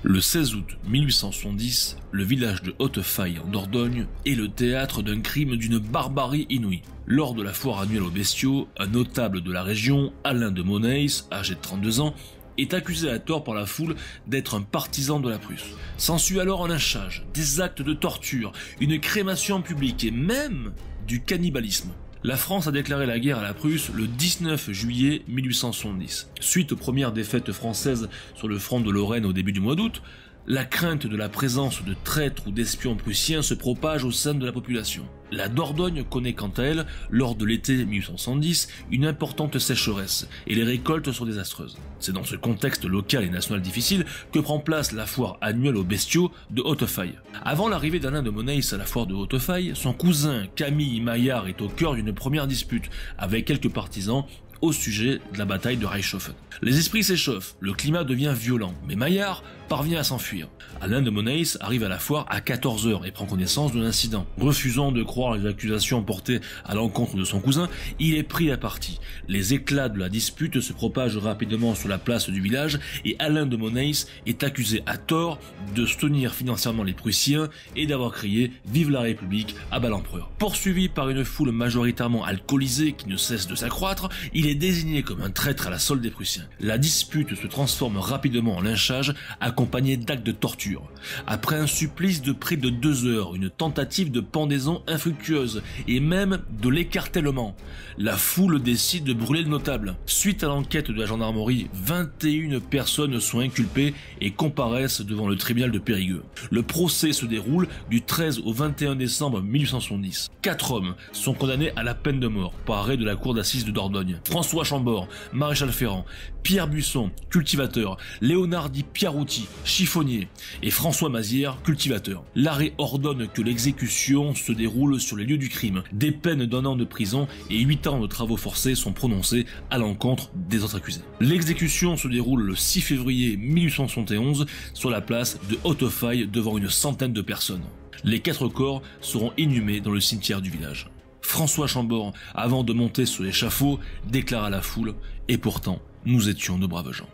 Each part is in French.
Le 16 août 1870, le village de Hautefeuille en Dordogne est le théâtre d'un crime d'une barbarie inouïe. Lors de la foire annuelle aux bestiaux, un notable de la région, Alain de Monheis, âgé de 32 ans, est accusé à tort par la foule d'être un partisan de la Prusse. S'ensuit alors un lynchage, des actes de torture, une crémation publique et même du cannibalisme. La France a déclaré la guerre à la Prusse le 19 juillet 1870. Suite aux premières défaites françaises sur le front de Lorraine au début du mois d'août, la crainte de la présence de traîtres ou d'espions prussiens se propage au sein de la population. La Dordogne connaît quant à elle, lors de l'été 1870, une importante sécheresse et les récoltes sont désastreuses. C'est dans ce contexte local et national difficile que prend place la foire annuelle aux bestiaux de Hautefeuille. Avant l'arrivée d'Alain de Monheis à la foire de Hautefeuille, son cousin Camille Maillard est au cœur d'une première dispute avec quelques partisans au sujet de la bataille de Reichshoffen. Les esprits s'échauffent, le climat devient violent, mais Maillard parvient à s'enfuir. Alain de Monheis arrive à la foire à 14 h et prend connaissance de l'incident. Refusant de croire les accusations portées à l'encontre de son cousin, il est pris à partie. Les éclats de la dispute se propagent rapidement sur la place du village et Alain de Monheis est accusé à tort de soutenir financièrement les Prussiens et d'avoir crié « Vive la République » à bas l'empereur. Poursuivi par une foule majoritairement alcoolisée qui ne cesse de s'accroître, il est désigné comme un traître à la solde des Prussiens. La dispute se transforme rapidement en lynchage accompagné d'actes de torture. Après un supplice de près de 2 heures, une tentative de pendaison infructueuse et même de l'écartèlement, la foule décide de brûler le notable. Suite à l'enquête de la gendarmerie, 21 personnes sont inculpées et comparaissent devant le tribunal de Périgueux. Le procès se déroule du 13 au 21 décembre 1870. 4 hommes sont condamnés à la peine de mort par arrêt de la cour d'assises de Dordogne. François Chambord, maréchal Ferrand, Pierre Buisson, cultivateur, Léonard Di Piarouti, chiffonnier, et François Mazière, cultivateur. L'arrêt ordonne que l'exécution se déroule sur les lieux du crime. Des peines d'1 an de prison et 8 ans de travaux forcés sont prononcés à l'encontre des autres accusés. L'exécution se déroule le 6 février 1871 sur la place de Hautefeuille devant une centaine de personnes. Les 4 corps seront inhumés dans le cimetière du village. François Chambord, avant de monter sur l'échafaud, déclare à la foule « Et pourtant, nous étions de braves gens ».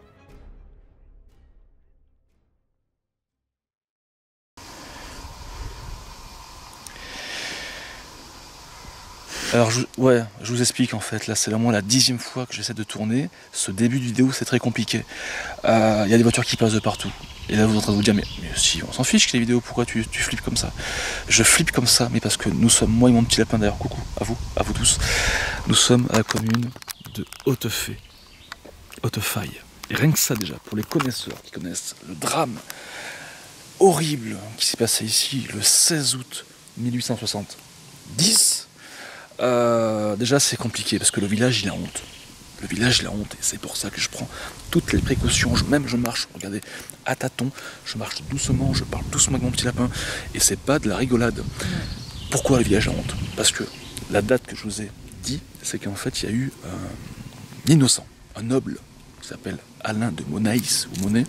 Alors je vous explique en fait, là c'est vraiment la 10e fois que j'essaie de tourner. Ce début de vidéo c'est très compliqué. Il y a des voitures qui passent de partout. Et là vous êtes en train de vous dire mais si on s'en fiche que les vidéos, pourquoi tu flippes comme ça? Je flippe comme ça, mais parce que nous sommes, moi et mon petit lapin d'ailleurs, coucou à vous tous, nous sommes à la commune de Hautefeuille. Et rien que ça déjà, pour les connaisseurs qui connaissent le drame horrible qui s'est passé ici le 16 août 1870, déjà c'est compliqué parce que le village il a honte. Le village il a honte et c'est pour ça que je prends toutes les précautions. Même je marche, regardez, à tâtons, je marche doucement, je parle doucement avec mon petit lapin et c'est pas de la rigolade. Pourquoi le village a honte? Parce que la date que je vous ai dit, c'est qu'en fait il y a eu un innocent, un noble qui s'appelle Alain de Monheis ou Monet,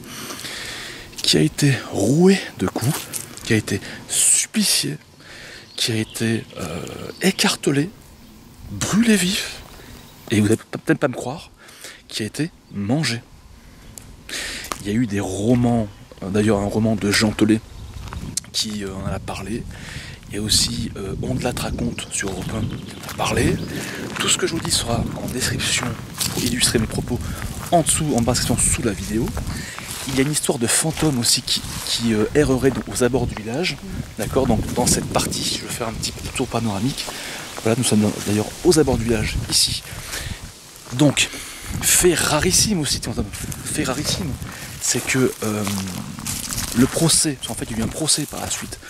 qui a été roué de coups, qui a été supplicié, qui a été écartelé, brûlé vif, et vous n'allez peut-être pas me croire, qui a été mangé. Il y a eu des romans, d'ailleurs un roman de Jean Telet qui en a parlé. Il y a aussi On te la raconte sur Europe 1 qui en a parlé. Tout ce que je vous dis sera en description pour illustrer mes propos en dessous, en description sous la vidéo. Il y a une histoire de fantôme aussi qui errerait aux abords du village. D'accord, donc dans cette partie, je vais faire un petit tour panoramique. Voilà, nous sommes d'ailleurs aux abords du village, ici. Donc, fait rarissime aussi, fait rarissime, c'est que le procès, parce qu'en fait il y a eu un procès par la suite,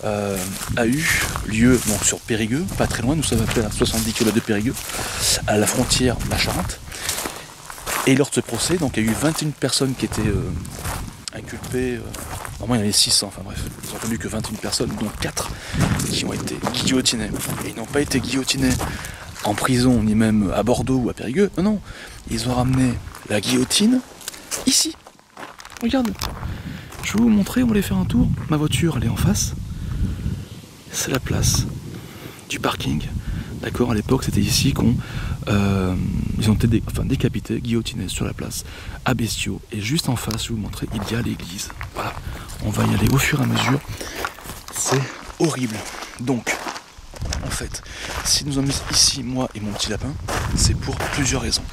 a eu lieu donc, sur Périgueux, pas très loin, nous sommes à 70 km de Périgueux, à la frontière de la Charente. Et lors de ce procès, donc, il y a eu 21 personnes qui étaient inculpées, normalement il y en avait 600, enfin bref, ils ont entendu que 21 personnes, dont 4 qui ont été guillotinés. Et ils n'ont pas été guillotinés en prison, ni même à Bordeaux ou à Périgueux, non, non, ils ont ramené la guillotine ici. Regarde, je vais vous montrer, on va aller faire un tour. Ma voiture, elle est en face. C'est la place du parking. D'accord, à l'époque, c'était ici qu'on Ils ont été décapités, guillotinés sur la place à Bestiaux. Et juste en face, je vais vous montrer, il y a l'église. Voilà, on va y aller au fur et à mesure. C'est horrible. Donc, en fait, si nous sommes ici, moi et mon petit lapin, c'est pour plusieurs raisons.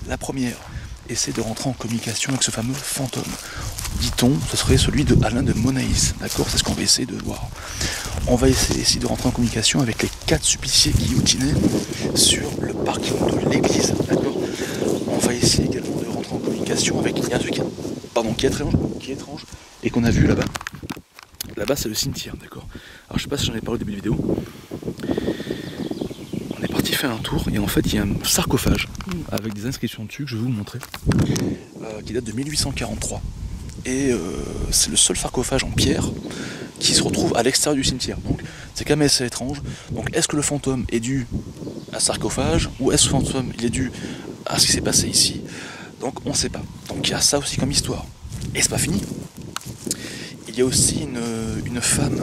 La première, essayer de rentrer en communication avec ce fameux fantôme. Dit-on, ce serait celui de Alain de Monaïs, d'accord? C'est ce qu'on va essayer de voir. On va essayer de rentrer en communication avec les 4 suppliciés guillotinés sur le parking de l'église, d'accord? On va essayer également de rentrer en communication avec un truc qui est étrange et qu'on a vu là-bas. Là-bas, c'est le cimetière, d'accord? Alors, je sais pas si j'en ai parlé au début de la vidéo. On est parti faire un tour et en fait, il y a un sarcophage avec des inscriptions dessus que je vais vous montrer, qui date de 1843. Et c'est le seul sarcophage en pierre qui se retrouve à l'extérieur du cimetière. Donc c'est quand même assez étrange. Donc est-ce que le fantôme est dû à ce sarcophage ou est-ce que le fantôme il est dû à ce qui s'est passé ici? Donc on ne sait pas. Donc il y a ça aussi comme histoire. Et c'est pas fini. Il y a aussi une femme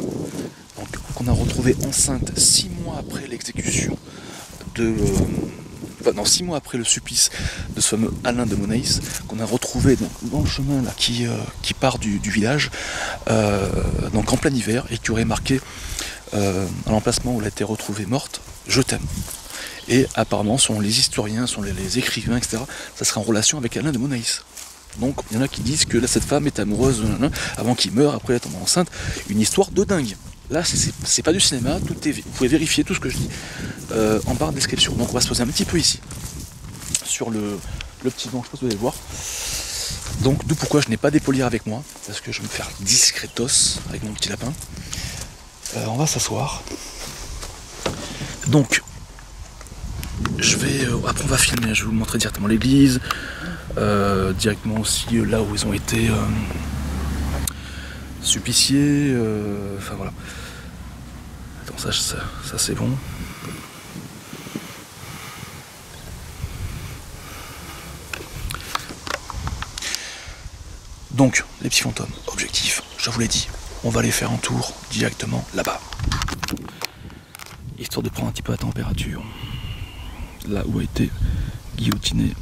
qu'on a retrouvée enceinte 6 mois après l'exécution de... 6 mois après le supplice de ce fameux Alain de Monaïs, qu'on a retrouvé dans le chemin là, qui part du village, donc en plein hiver, et qui aurait marqué à l'emplacement où elle a été retrouvée morte, je t'aime. Et apparemment, selon les historiens, selon les écrivains, etc., ça serait en relation avec Alain de Monaïs. Donc il y en a qui disent que là, cette femme est amoureuse de Alain avant qu'il meure, après elle tombe enceinte. Une histoire de dingue. Là, c'est pas du cinéma, vous pouvez vérifier tout ce que je dis en barre de description. Donc on va se poser un petit peu ici, sur le petit banc, je pense que vous allez voir. Donc d'où pourquoi je n'ai pas d'épaulière avec moi, parce que je vais me faire discretos avec mon petit lapin. On va s'asseoir. Donc, je vais... après on va filmer, je vais vous montrer directement l'église, directement aussi là où ils ont été... suppliciés, enfin voilà. Attends, ça c'est bon. Donc, les petits fantômes, objectif, je vous l'ai dit, on va aller faire un tour directement là-bas. Histoire de prendre un petit peu la température. Là où a été guillotiné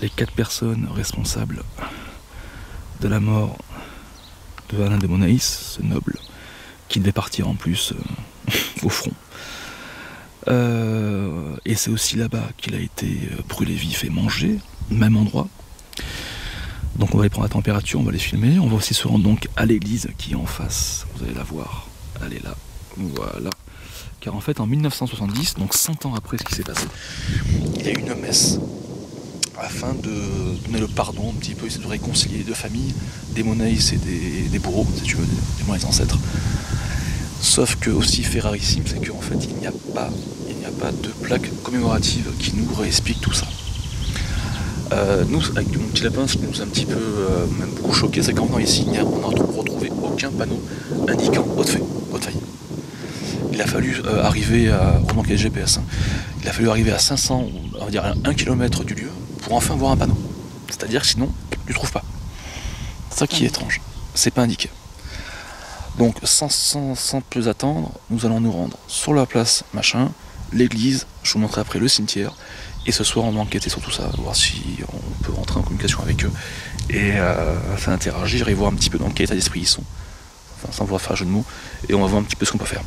les 4 personnes responsables de la mort de Alain de Monaïs, ce noble, qui devait partir en plus au front. Et c'est aussi là-bas qu'il a été brûlé vif et mangé, même endroit. Donc on va aller prendre la température, on va les filmer. On va aussi se rendre donc à l'église qui est en face. Vous allez la voir, elle est là, voilà. Car en fait en 1970, donc 100 ans après ce qui s'est passé, il y a eu une messe afin de donner le pardon un petit peu, essayer de réconcilier les deux familles, des Monaïs et des bourreaux, si tu veux, des moins les ancêtres. Sauf que aussi fait rarissime, c'est qu'en fait il n'y a pas de plaque commémorative qui nous réexplique tout ça. Nous, avec mon petit lapin, ce qui nous a un petit peu même beaucoup choqué, c'est qu'en venant ici, on n'a retrouvé aucun panneau indiquant Hautefeuille. Il a fallu arriver à... on manquait de GPS, hein. Il a fallu arriver à 500, on va dire à 1 km du lieu, pour enfin voir un panneau. C'est-à-dire que sinon, tu ne trouves pas. C'est ça qui est étrange. C'est pas indiqué. Donc, sans plus attendre, nous allons nous rendre sur la place machin, l'église, je vous montrerai après le cimetière, et ce soir on va enquêter sur tout ça, voir si on peut rentrer en communication avec eux, et enfin interagir et voir un petit peu dans quel état d'esprit ils sont, enfin sans vouloir faire un jeu de mots, et on va voir un petit peu ce qu'on peut faire.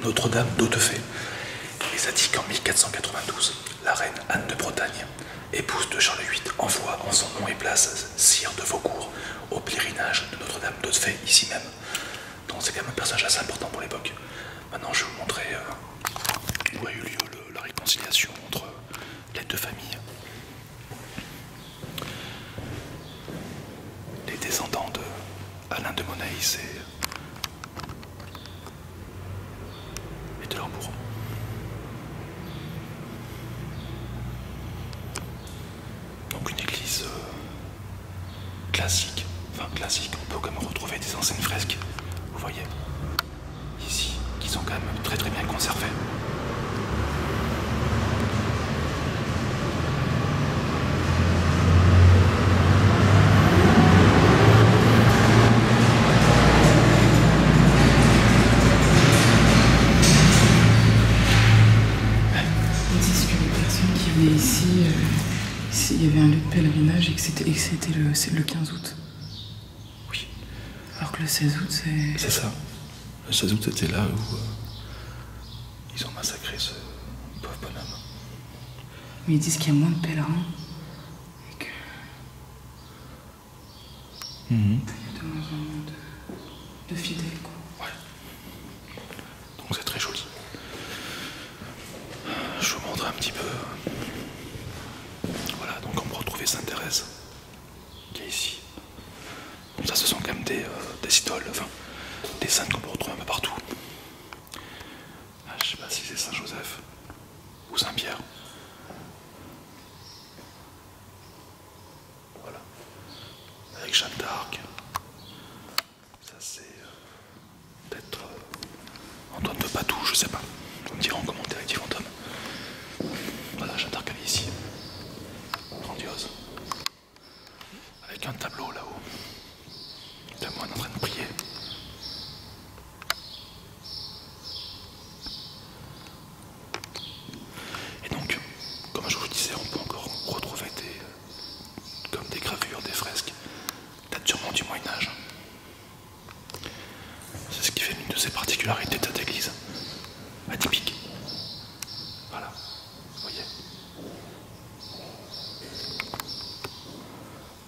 Notre-Dame d'Hautefay. Et ça dit qu'en 1492, la reine Anne de Bretagne, épouse de Charles VIII, envoie en son nom et place Sire de Vaucourt au pèlerinage de Notre-Dame d'Hautefay, ici même. Donc c'est quand même un personnage assez important pour l'époque. Maintenant je vais vous montrer où a eu lieu la réconciliation entre les deux familles. Les descendants de Alain de Monaïs et de leur bourreau. Donc une église classique, on peut quand même retrouver des anciennes fresques, vous voyez, ici, qui sont quand même très très bien conservées. Ici, il y avait un lieu de pèlerinage et que c'était le 15 août. Oui. Alors que le 16 août, c'est... C'est ça. Le 16 août, c'était là où ils ont massacré ce pauvre bonhomme. Mais ils disent qu'il y a moins de pèlerins et que... Il y a de moins en moins de fidèles, quoi. Ouais. Donc c'est très joli. Je vous montre un petit peu. Voilà, donc on peut retrouver Sainte-Thérèse, qui est ici. Donc ça, ce sont quand même des idoles, enfin, des saintes qu'on peut retrouver un peu partout. Ah, je sais pas si c'est Saint-Joseph ou Saint-Pierre. Voilà. Avec Jeanne d'Arc. Ça, c'est peut-être Antoine de Padoue, je sais pas. Vous me direz en commentaire avec Fantôme. Voilà, Jeanne d'Arc, elle est ici. Grandiose. Avec un tableau là-haut. De moine en train de prier. Et donc, comme je vous le disais, on peut encore retrouver comme des gravures, des fresques, peut-être sûrement du Moyen-Âge. C'est ce qui fait l'une de ses particularités de cette église. Atypique. Voilà. Vous voyez.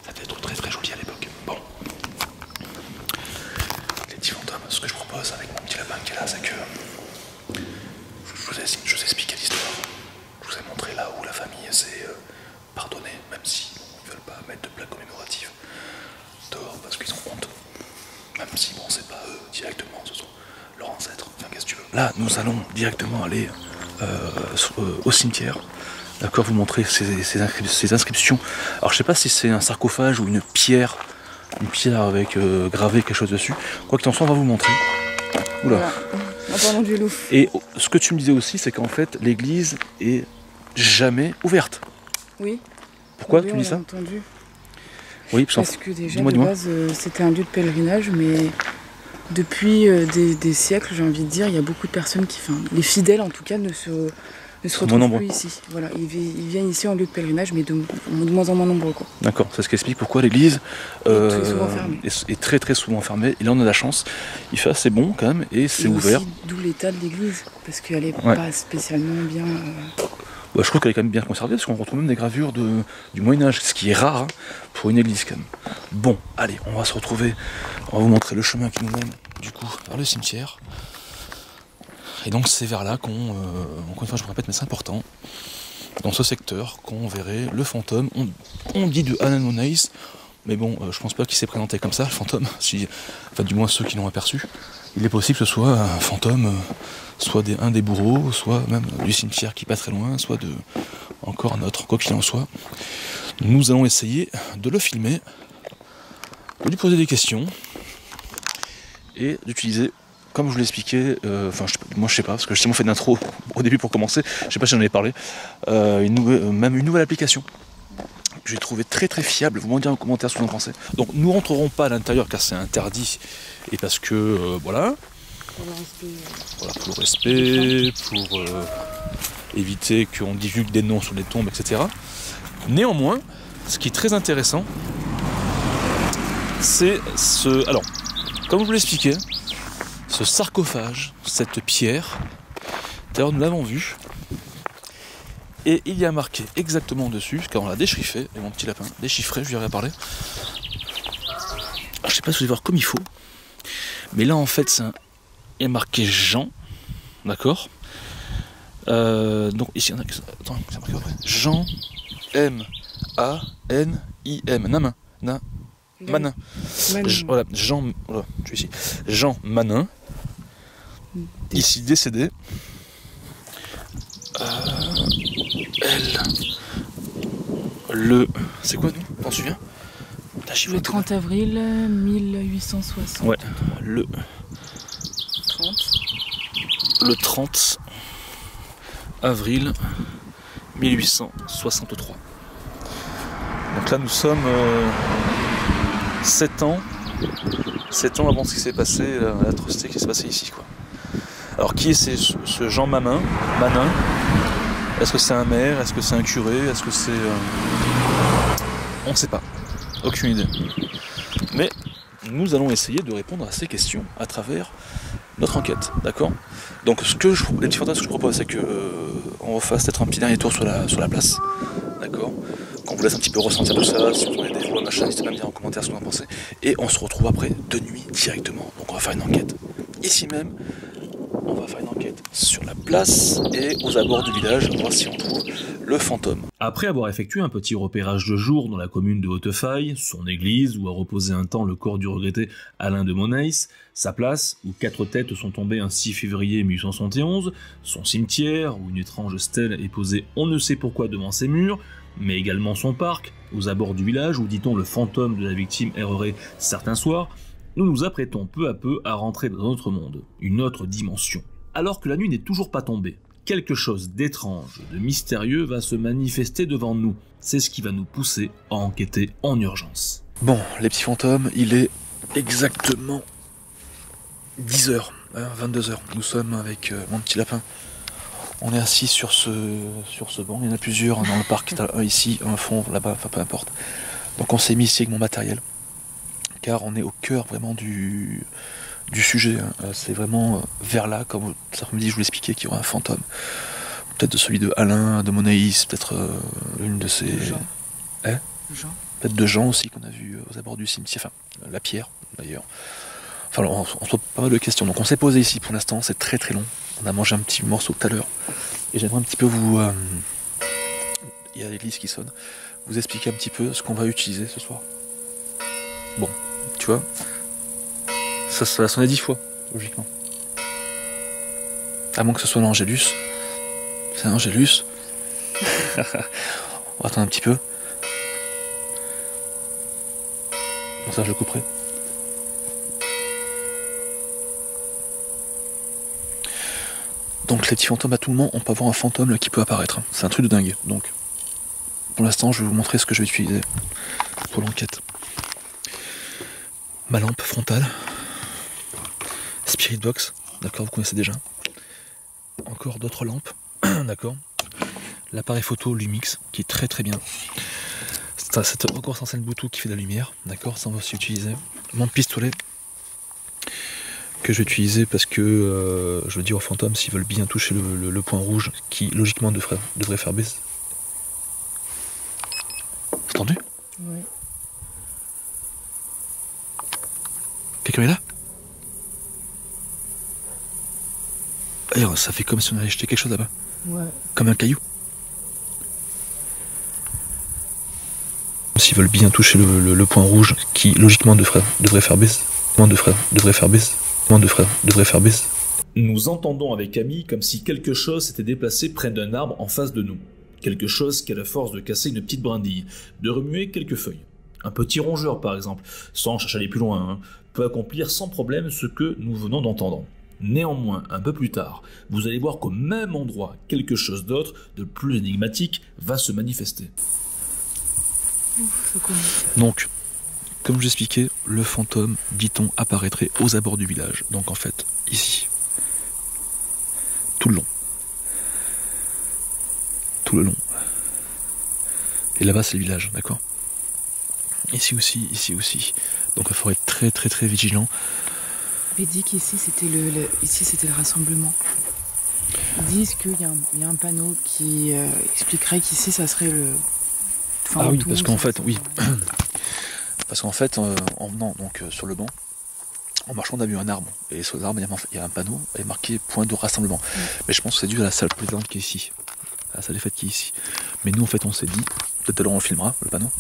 Ça devait être très très joli à l'époque. Bon. Les petits fantômes, ce que je propose avec mon petit lapin qui est là, c'est que je vous ai expliqué l'histoire. Je vous ai montré là où la famille s'est pardonnée, même si ils veulent pas mettre de plaques commémoratives dehors parce qu'ils ont honte. Même si bon, c'est pas eux directement, ce sont leurs ancêtres. Enfin, qu'est-ce que tu veux. Là, nous allons directement aller au cimetière. D'accord, vous montrer ces inscriptions. Alors je sais pas si c'est un sarcophage ou une pierre avec gravé quelque chose dessus. Quoi qu'il en soit, on va vous montrer. Oula. Voilà. En parlant du loup. Et ce que tu me disais aussi, c'est qu'en fait, l'église est jamais ouverte. Oui. Pourquoi oui, tu dis ça? Entendu. Oui, parce que déjà de base, c'était un lieu de pèlerinage, mais depuis des siècles, j'ai envie de dire, il y a beaucoup de personnes qui, enfin, les fidèles en tout cas, ne se retrouvent plus ici. Voilà, ils viennent ici en lieu de pèlerinage, mais de moins en moins nombreux, quoi. D'accord, c'est ce qui explique pourquoi l'église est très très souvent fermée. Et là on a de la chance, il fait assez bon quand même et c'est ouvert. D'où l'état de l'église, parce qu'elle n'est pas spécialement bien... Bah, je trouve qu'elle est quand même bien conservée, parce qu'on retrouve même des gravures du Moyen-Âge, ce qui est rare hein, pour une église quand même. Bon, allez, on va se retrouver, on va vous montrer le chemin qui nous mène du coup vers le cimetière. Et donc c'est vers là qu'on, encore une fois je me répète mais c'est important, dans ce secteur qu'on verrait le fantôme, on dit de Alain de Monaïs, mais bon je pense pas qu'il s'est présenté comme ça le fantôme, enfin du moins ceux qui l'ont aperçu. Il est possible que ce soit un fantôme, soit un des bourreaux, soit même du cimetière qui est pas très loin, soit encore un autre, quoi qu'il en soit. Nous allons essayer de le filmer, de lui poser des questions, et d'utiliser, comme je vous l'expliquais, moi je sais pas, parce que j'ai tellement fait d'intro au début pour commencer, je sais pas si j'en avais parlé, même une nouvelle application que j'ai trouvé très très fiable. Vous m'en direz en commentaire ce que vous en pensez. Donc nous rentrerons pas à l'intérieur car c'est interdit et parce que voilà. Pour le respect, pour éviter qu'on divulgue des noms sur les tombes, etc. Néanmoins, ce qui est très intéressant, c'est alors, comme je vous l'expliquais, ce sarcophage, cette pierre. D'ailleurs, nous l'avons vu. Et il y a marqué exactement dessus, car on l'a déchiffré, et mon petit lapin, déchiffré, je lui aurais parlé. Je sais pas si vous allez voir comme il faut. Mais là, en fait, il y a marqué Jean. D'accord. Donc ici, on a... Attends, c'est marqué après. Jean M-A-N-I-M. Namin. Manin. Voilà, Jean. Voilà, je suis ici. Jean Manin. Ici décédé. C'est quoi, nous? T'en souviens? Le 30 avril 1860. Ouais, le 30 avril 1863. Donc là, nous sommes 7 ans avant ce qui s'est passé, l'atrocité qui s'est passée ici, quoi. Alors, qui est ce Jean Manin? Est-ce que c'est un maire? Est-ce que c'est un curé? Est-ce que c'est... On ne sait pas. Aucune idée. Mais nous allons essayer de répondre à ces questions à travers notre enquête, d'accord? Donc les petits fantasmes que je propose, c'est qu'on refasse peut-être un petit dernier tour sur la place, d'accord? Qu'on vous laisse un petit peu ressentir tout ça, si vous avez des voix, machin, n'hésitez pas à me dire en commentaire ce que vous en pensez. Et on se retrouve après de nuit directement. Donc on va faire une enquête ici même. On va faire une enquête sur la place et aux abords du village, voir si on trouve le fantôme. Après avoir effectué un petit repérage de jour dans la commune de Hautefeuille, son église où a reposé un temps le corps du regretté Alain de Moneis, sa place où 4 têtes sont tombées un 6 février 1871, son cimetière où une étrange stèle est posée on ne sait pourquoi devant ses murs, mais également son parc, aux abords du village où dit-on le fantôme de la victime errerait certains soirs, nous nous apprêtons peu à peu à rentrer dans un autre monde, une autre dimension. Alors que la nuit n'est toujours pas tombée, quelque chose d'étrange, de mystérieux va se manifester devant nous. C'est ce qui va nous pousser à enquêter en urgence. Bon, les petits fantômes, il est exactement 10h, 22h. Nous sommes avec mon petit lapin. On est assis sur ce banc, il y en a plusieurs dans le parc, un ici, un fond, là-bas, enfin peu importe. Donc on s'est mis ici avec mon matériel, car on est au cœur vraiment du sujet. C'est vraiment vers là, comme cet après-midi je vous l'expliquais, qu'il y aura un fantôme. Peut-être de celui de Alain, de Moneis, peut-être une de ces... Jean. Jean. Peut-être de Jean aussi, qu'on a vu aux abords du cimetière, enfin la pierre d'ailleurs. Enfin on se pose pas mal de questions. Donc on s'est posé ici pour l'instant, c'est très très long. On a mangé un petit morceau tout à l'heure. Et j'aimerais un petit peu vous... il y a l'église qui sonne. Vous expliquer un petit peu ce qu'on va utiliser ce soir. Bon, tu vois, ça va sonner 10 fois, logiquement. À moins que ce soit l'Angélus. C'est l'Angélus. On va attendre un petit peu. Bon, ça je le couperai. Donc les petits fantômes à tout moment, on peut avoir un fantôme là, qui peut apparaître. C'est un truc de dingue. Donc pour l'instant, je vais vous montrer ce que je vais utiliser pour l'enquête. Ma lampe frontale. Spirit Box, d'accord, vous connaissez déjà. Encore d'autres lampes, d'accord. L'appareil photo Lumix, qui est très très bien. C'est encore sans scène Bluetooth qui fait de la lumière, d'accord, ça on va aussi utiliser. Mon pistolet, que je vais utiliser parce que je veux dire aux fantômes s'ils veulent bien toucher le point rouge, qui logiquement devrait faire baisser. Entendu? Oui. Quelqu'un est là? Alors, ça fait comme si on avait jeté quelque chose là-bas. Ouais. Comme un caillou. S'ils veulent bien toucher le point rouge, qui logiquement devrait faire baisser. Devrait faire baisser. Nous entendons avec Camille comme si quelque chose s'était déplacé près d'un arbre en face de nous. Quelque chose qui a la force de casser une petite brindille, de remuer quelques feuilles. Un petit rongeur par exemple, sans chercher à aller plus loin, peut accomplir sans problème ce que nous venons d'entendre. Néanmoins, un peu plus tard, vous allez voir qu'au même endroit, quelque chose d'autre, de plus énigmatique, va se manifester. Donc, comme je l'expliquais, le fantôme, dit-on, apparaîtrait aux abords du village. Donc en fait, ici. Tout le long. Tout le long. Et là-bas, c'est le village, d'accord? Ici aussi, ici aussi. Donc il faut être très très très vigilant. Il dit qu'ici c'était le rassemblement. Ils disent qu'il y a un panneau qui expliquerait qu'ici ça serait le... Enfin, ah oui, parce qu'en fait, oui. Parce qu'en fait, en venant donc sur le banc, en marchant, on a vu un arbre. Et sur l'arbre, il y a un panneau et marqué point de rassemblement. Mais je pense que c'est dû à la salle présidente qui est ici. À la salle des fêtes qui est ici. Mais nous, en fait, on s'est dit, peut-être alors on le filmera, le panneau.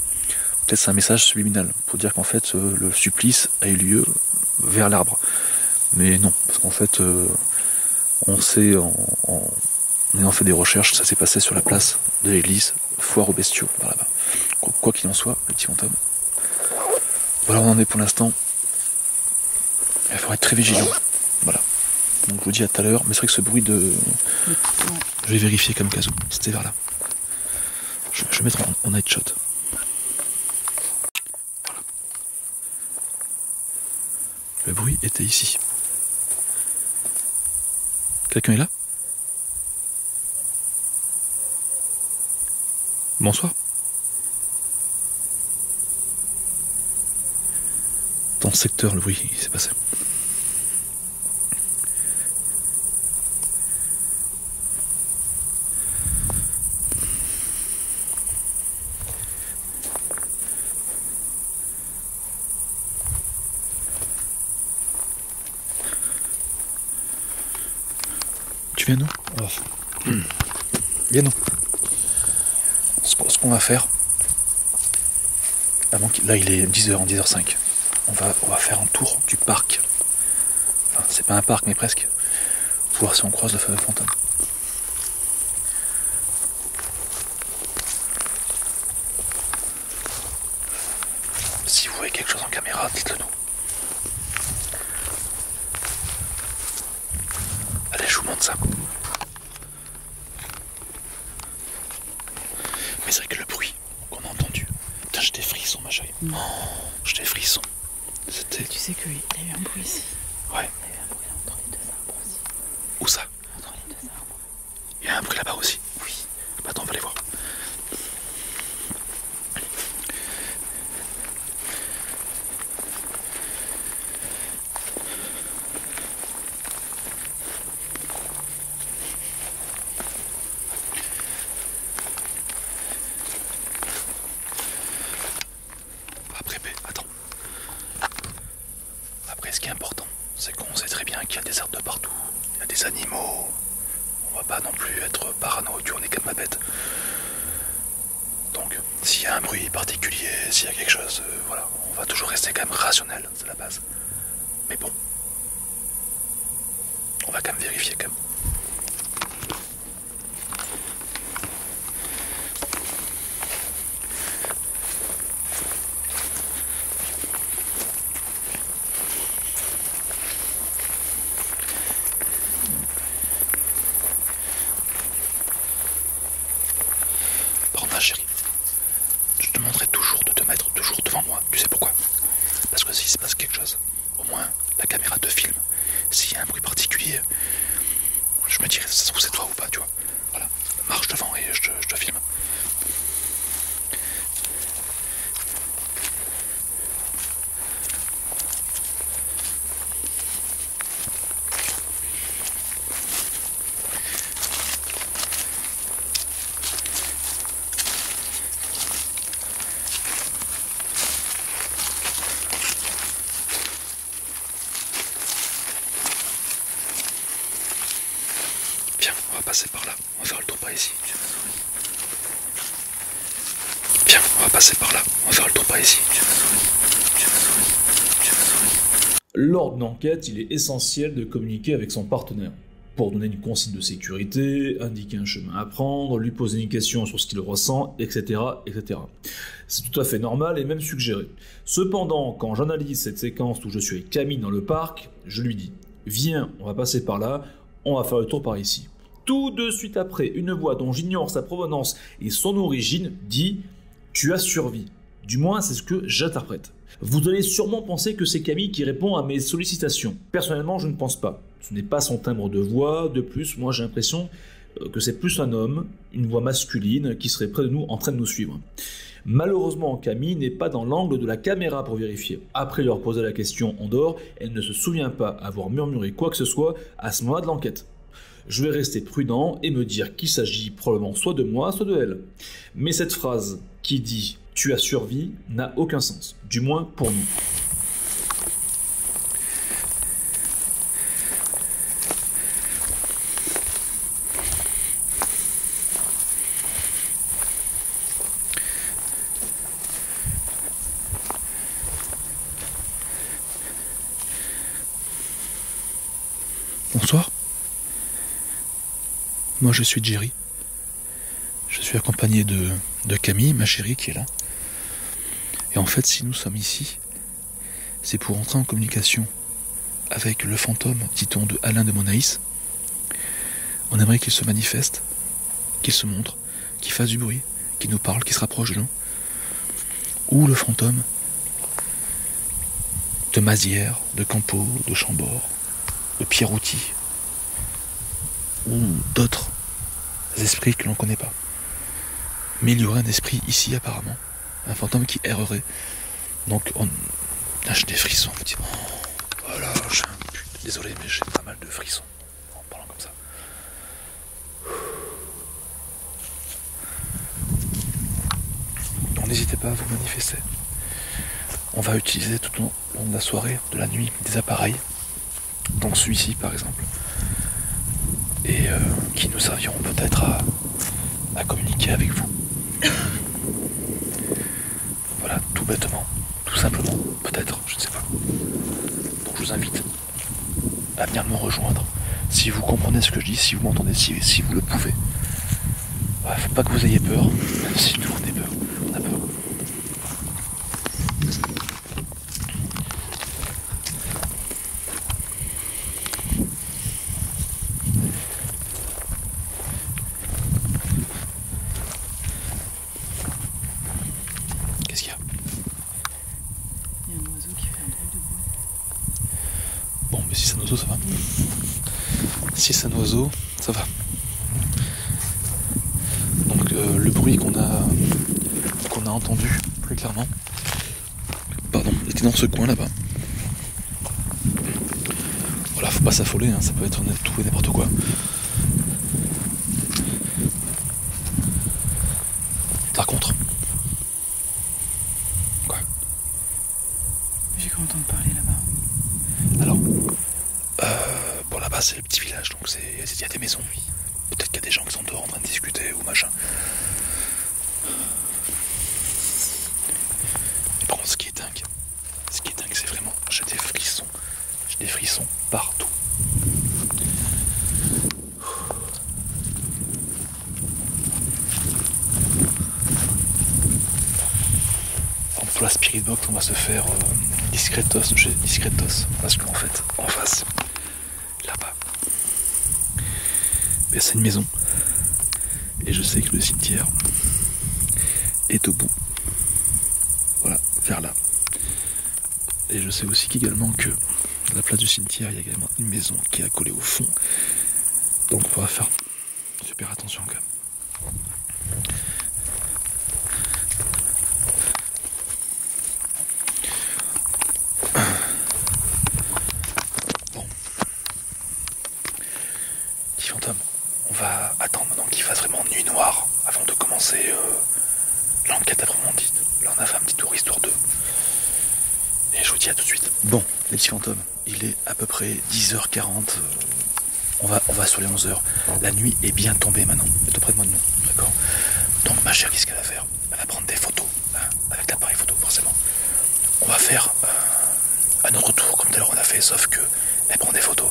Peut-être c'est un message subliminal pour dire qu'en fait, le supplice a eu lieu vers l'arbre. Mais non, parce qu'en fait, on sait, en ayant fait des recherches, ça s'est passé sur la place de l'église, foire aux bestiaux, par là-bas. Quoi qu'il en soit, le petit fantôme. Voilà, on en est pour l'instant. Il faudra être très vigilant. Voilà. Donc je vous dis à tout à l'heure, mais c'est vrai que ce bruit de... Je vais vérifier comme cas où. C'était vers là. Je vais mettre en night shot. Voilà. Le bruit était ici. Quelqu'un est là? Bonsoir. Dans ce secteur, le bruit, il s'est passé. Tu viens nous? Viens nous. Ce qu'on va faire, là il est 10h, 10h05. On va faire un tour du parc. Enfin, c'est pas un parc, mais presque. Pour voir si on croise le fameux fantôme. Si vous voyez quelque chose en caméra, dites-le nous. Allez, je vous montre ça. Mais c'est vrai que le bruit qu'on a entendu. Putain, j'ai des frissons, ma chérie. Oh, j'ai des frissons. Tu sais qu'il y a eu un bruit ici. Ouais. Il y a eu un bruit entre les deux arbres aussi. Où ça? Entre les deux arbres. Il y a un bruit là-bas aussi? Oui. Bah attends, on va aller voir. Attends. Après, ce qui est important, c'est qu'on sait très bien qu'il y a des arbres de partout. Il y a des animaux. On va pas non plus être parano, on est comme ma bête. Donc, s'il y a un bruit particulier, s'il y a quelque chose, voilà, on va toujours rester quand même rationnel, c'est la base. Mais bon, on va quand même vérifier quand même. Chérie, je te demanderai toujours de te mettre toujours devant moi. Tu sais pourquoi? Parce que s'il se passe quelque chose, au moins la caméra te filme. S'il y a un bruit particulier, je me dirai ça se trouve c'est toi ou pas, tu vois. Voilà, marche devant et je te filme. On va passer par là, on va faire le tour par ici. Viens, on va passer par là, on va faire le tour par ici. Lors d'une enquête, il est essentiel de communiquer avec son partenaire pour donner une consigne de sécurité, indiquer un chemin à prendre, lui poser une question sur ce qu'il ressent, etc., etc. C'est tout à fait normal et même suggéré. Cependant, quand j'analyse cette séquence où je suis avec Camille dans le parc, je lui dis « Viens, on va passer par là, on va faire le tour par ici ». Tout de suite après, une voix dont j'ignore sa provenance et son origine dit « Tu as survécu ». Du moins, c'est ce que j'interprète. Vous allez sûrement penser que c'est Camille qui répond à mes sollicitations. Personnellement, je ne pense pas. Ce n'est pas son timbre de voix. De plus, moi j'ai l'impression que c'est plus un homme, une voix masculine, qui serait près de nous en train de nous suivre. Malheureusement, Camille n'est pas dans l'angle de la caméra pour vérifier. Après lui avoir posé la question en dehors, elle ne se souvient pas avoir murmuré quoi que ce soit à ce moment de l'enquête. Je vais rester prudent et me dire qu'il s'agit probablement soit de moi, soit de elle. Mais cette phrase qui dit « tu as survécu » n'a aucun sens, du moins pour nous. Bonsoir. Moi je suis Jerry. Je suis accompagné de Camille, ma chérie, qui est là. Et en fait, si nous sommes ici, c'est pour entrer en communication avec le fantôme, dit-on, de Alain de Monaïs. On aimerait qu'il se manifeste, qu'il se montre, qu'il fasse du bruit, qu'il nous parle, qu'il se rapproche de nous. Ou le fantôme de Mazières, de Campo, de Chambord, de Pierrouty, ou d'autres esprits que l'on ne connaît pas. Mais il y aurait un esprit ici apparemment, un fantôme qui errerait. Donc là j'ai des frissons, je me dis, voilà, désolé mais j'ai pas mal de frissons en parlant comme ça. Donc n'hésitez pas à vous manifester. On va utiliser tout au long de la soirée, de la nuit, des appareils, donc celui-ci par exemple, et qui nous serviront peut-être à communiquer avec vous. Voilà, tout bêtement, tout simplement, peut-être, je ne sais pas. Donc je vous invite à venir me rejoindre, si vous comprenez ce que je dis, si vous m'entendez, si vous le pouvez. Ouais, faut pas que vous ayez peur, même si nous on est peur, on a peur. Si c'est un oiseau, ça va. Si c'est un oiseau, ça va. Donc le bruit qu'on a entendu plus clairement, pardon, était dans ce coin là-bas. Voilà, faut pas s'affoler, hein, ça peut être tout et n'importe quoi. Par contre, quoi? J'ai cru entendre parler là-bas. Alors, bon là-bas c'est le petit village, donc il y a des maisons. Peut-être qu'il y a des gens qui sont dehors en train de discuter ou machin. Mais par contre, ce qui est dingue, c'est vraiment, j'ai des frissons partout. Donc pour la Spirit Box, on va se faire discretos chez discretos, parce qu'en fait, en face, là-bas, ben, c'est une maison, et je sais que le cimetière est au bout, voilà, vers là. Et je sais aussi qu'également que à la place du cimetière, il y a également une maison qui est accolée au fond, donc on va faire super attention quand même. On va attendre maintenant qu'il fasse vraiment nuit noire avant de commencer l'enquête à proprement dite. Là on a fait un petit tour histoire 2. Et je vous dis à tout de suite. Bon, les petits fantômes, il est à peu près 10h40. On va sur les 11h. La nuit est bien tombée maintenant. Elle est auprès de moi de nous. D'accord. Donc ma chère, qu'est-ce qu'elle va faire? Elle va prendre des photos. Hein, avec l'appareil photo forcément. On va faire à notre tour comme tout à l'heure on a fait, sauf que elle prend des photos.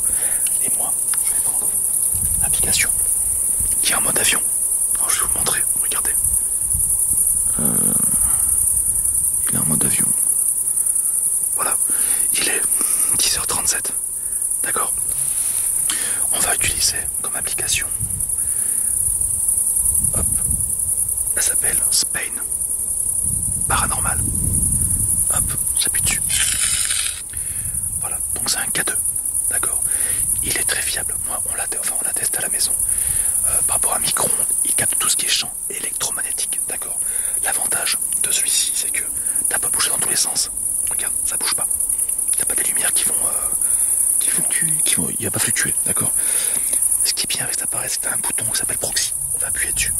Et moi, je vais prendre l'application qui est en mode avion. Alors je vais vous montrer, regardez. Il est en mode avion. Voilà, il est 10h37. D'accord. On va utiliser comme application. Hop. Elle s'appelle Spain. Paranormal. Hop, j'appuie dessus. Voilà, donc c'est un K2. D'accord. Il est très fiable. Moi, on la teste à la maison. Par rapport à un micro-ondes, il capte tout ce qui est champ électromagnétique. D'accord. L'avantage de il va pas fluctuer, d'accord? Ce qui est bien avec cet appareil, c'est que tu as un bouton qui s'appelle proxy. On va appuyer dessus.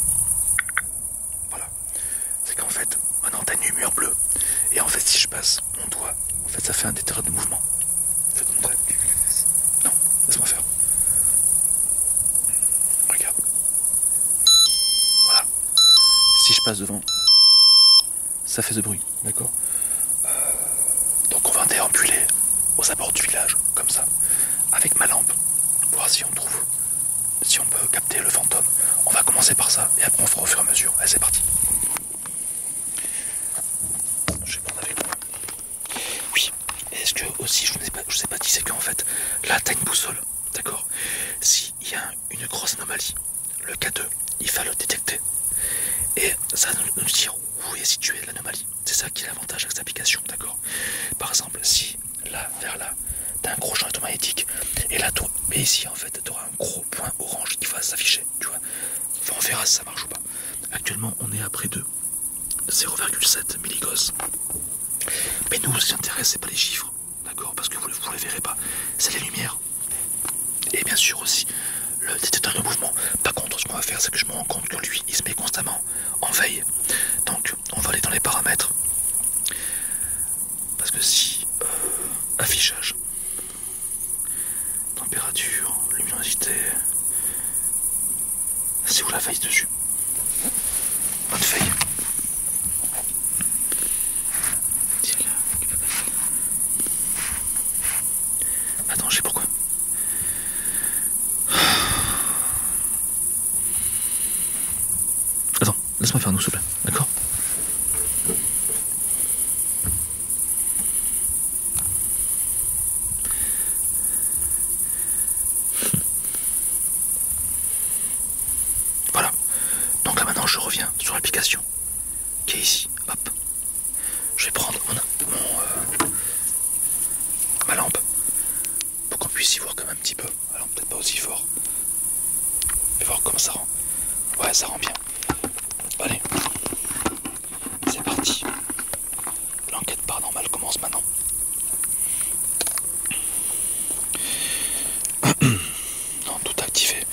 Voilà. C'est qu'en fait, maintenant tu as une lumière bleue. Et en fait, si je passe mon doigt, en fait, ça fait un détecteur de mouvement. Je vais te montrer. Non, laisse-moi faire. Regarde. Voilà. Si je passe devant, ça fait ce bruit, d'accord? Donc on va déambuler aux abords du village, comme ça, avec ma lampe, voir si on trouve, si on peut capter le fantôme. On va commencer par ça, et après on fera au fur et à mesure. Allez, c'est parti. Je vais prendre avec moi. Oui, est-ce que aussi, je vous ai pas dit, c'est qu'en fait, là t'as une boussole, d'accord? S'il y a une grosse anomalie, le K2, il va le détecter. Et ça va nous dire où est située l'anomalie. C'est ça qui est l'avantage avec cette application, d'accord? Par exemple, si là, vers là, t'as un gros champ électromagnétique, et là, toi, mais ici, en fait, t'auras un gros point orange qui va s'afficher, tu vois. Enfin, on verra si ça marche ou pas. Actuellement, on est à près de 0,7 milligauss. Mais nous, ce qui intéresse, c'est pas les chiffres, d'accord? Parce que vous les verrez pas. C'est les lumières. Et bien sûr aussi, le détecteur de mouvement. Par contre, ce qu'on va faire, c'est que je me rends compte que lui, il se met constamment en veille. Donc, on va aller dans les paramètres. Parce que si affichage, température, luminosité, c'est où la veille dessus? Mode veille. Attends, je sais pourquoi. Attends, laisse-moi faire un s'il te plaît, d'accord? Voilà. Donc là maintenant je reviens sur l'application qui est ici. Hop. Je vais prendre ma lampe pour qu'on puisse y voir comme un petit peu. Alors peut-être pas aussi fort. Je vais voir comment ça rend. Ouais, ça rend bien. Allez, c'est parti. L'enquête paranormale commence maintenant. Non, tout activé.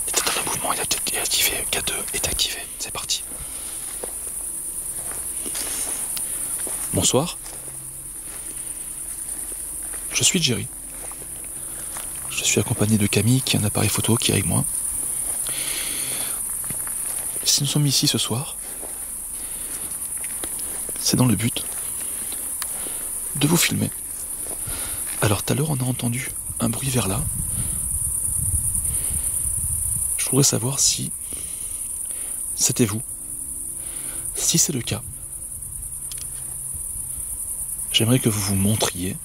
Détecteur de mouvement est activé. K2 est activé. C'est parti. Bonsoir. Je suis Jerry. Je suis accompagné de Camille qui a un appareil photo qui est avec moi. Si nous sommes ici ce soir, c'est dans le but de vous filmer. Alors tout à l'heure on a entendu un bruit vers là. Je voudrais savoir si c'était vous. Si c'est le cas, j'aimerais que vous vous montriez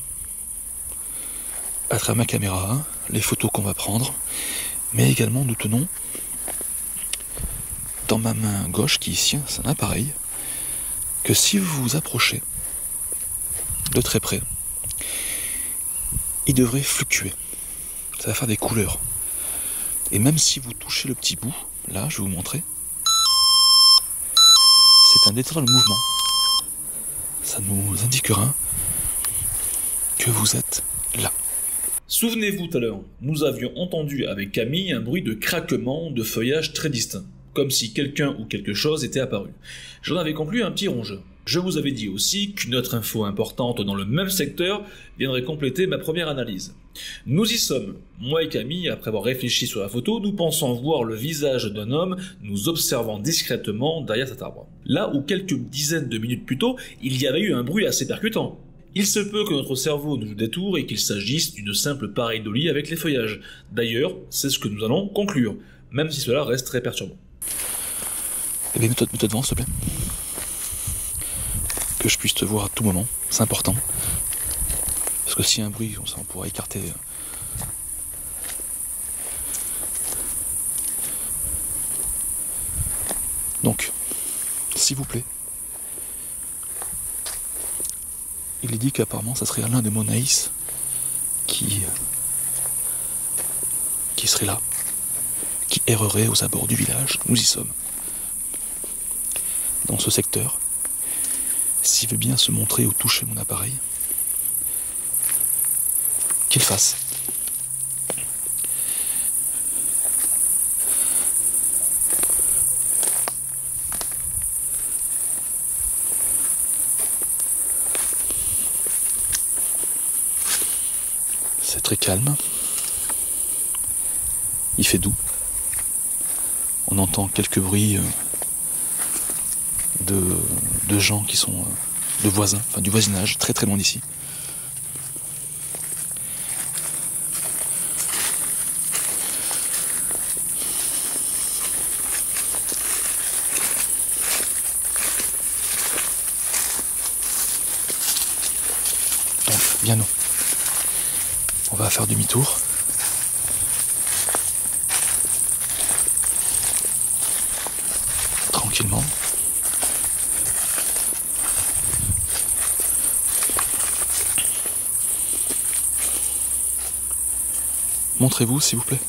à travers ma caméra les photos qu'on va prendre, mais également nous tenons dans ma main gauche, qui ici, c'est un appareil, que si vous vous approchez de très près, il devrait fluctuer. Ça va faire des couleurs. Et même si vous touchez le petit bout, là, je vais vous montrer, c'est un détecteur de mouvement. Ça nous indiquera que vous êtes là. Souvenez-vous tout à l'heure, nous avions entendu avec Camille un bruit de craquement de feuillage très distinct, comme si quelqu'un ou quelque chose était apparu. J'en avais conclu un petit rongeur. Je vous avais dit aussi qu'une autre info importante dans le même secteur viendrait compléter ma première analyse. Nous y sommes. Moi et Camille, après avoir réfléchi sur la photo, nous pensons voir le visage d'un homme nous observant discrètement derrière cet arbre. Là où quelques dizaines de minutes plus tôt, il y avait eu un bruit assez percutant. Il se peut que notre cerveau nous joue des tours et qu'il s'agisse d'une simple pareidolie avec les feuillages. D'ailleurs, c'est ce que nous allons conclure, même si cela reste très perturbant. Eh bien, mets-toi devant, s'il te plaît. Que je puisse te voir à tout moment, c'est important. Parce que s'il y a un bruit, on pourra écarter. Donc, s'il vous plaît, il est dit qu'apparemment ça serait Alain de Monaïs qui serait là, qui errerait aux abords du village. Nous y sommes. Dans ce secteur, s'il veut bien se montrer ou toucher mon appareil, qu'il fasse. très calme. Il fait doux. On entend quelques bruits de gens qui sont de voisins, enfin du voisinage, très très loin d'ici. Donc, bien nous. On va faire demi-tour. Tranquillement. Montrez-vous, s'il vous plaît.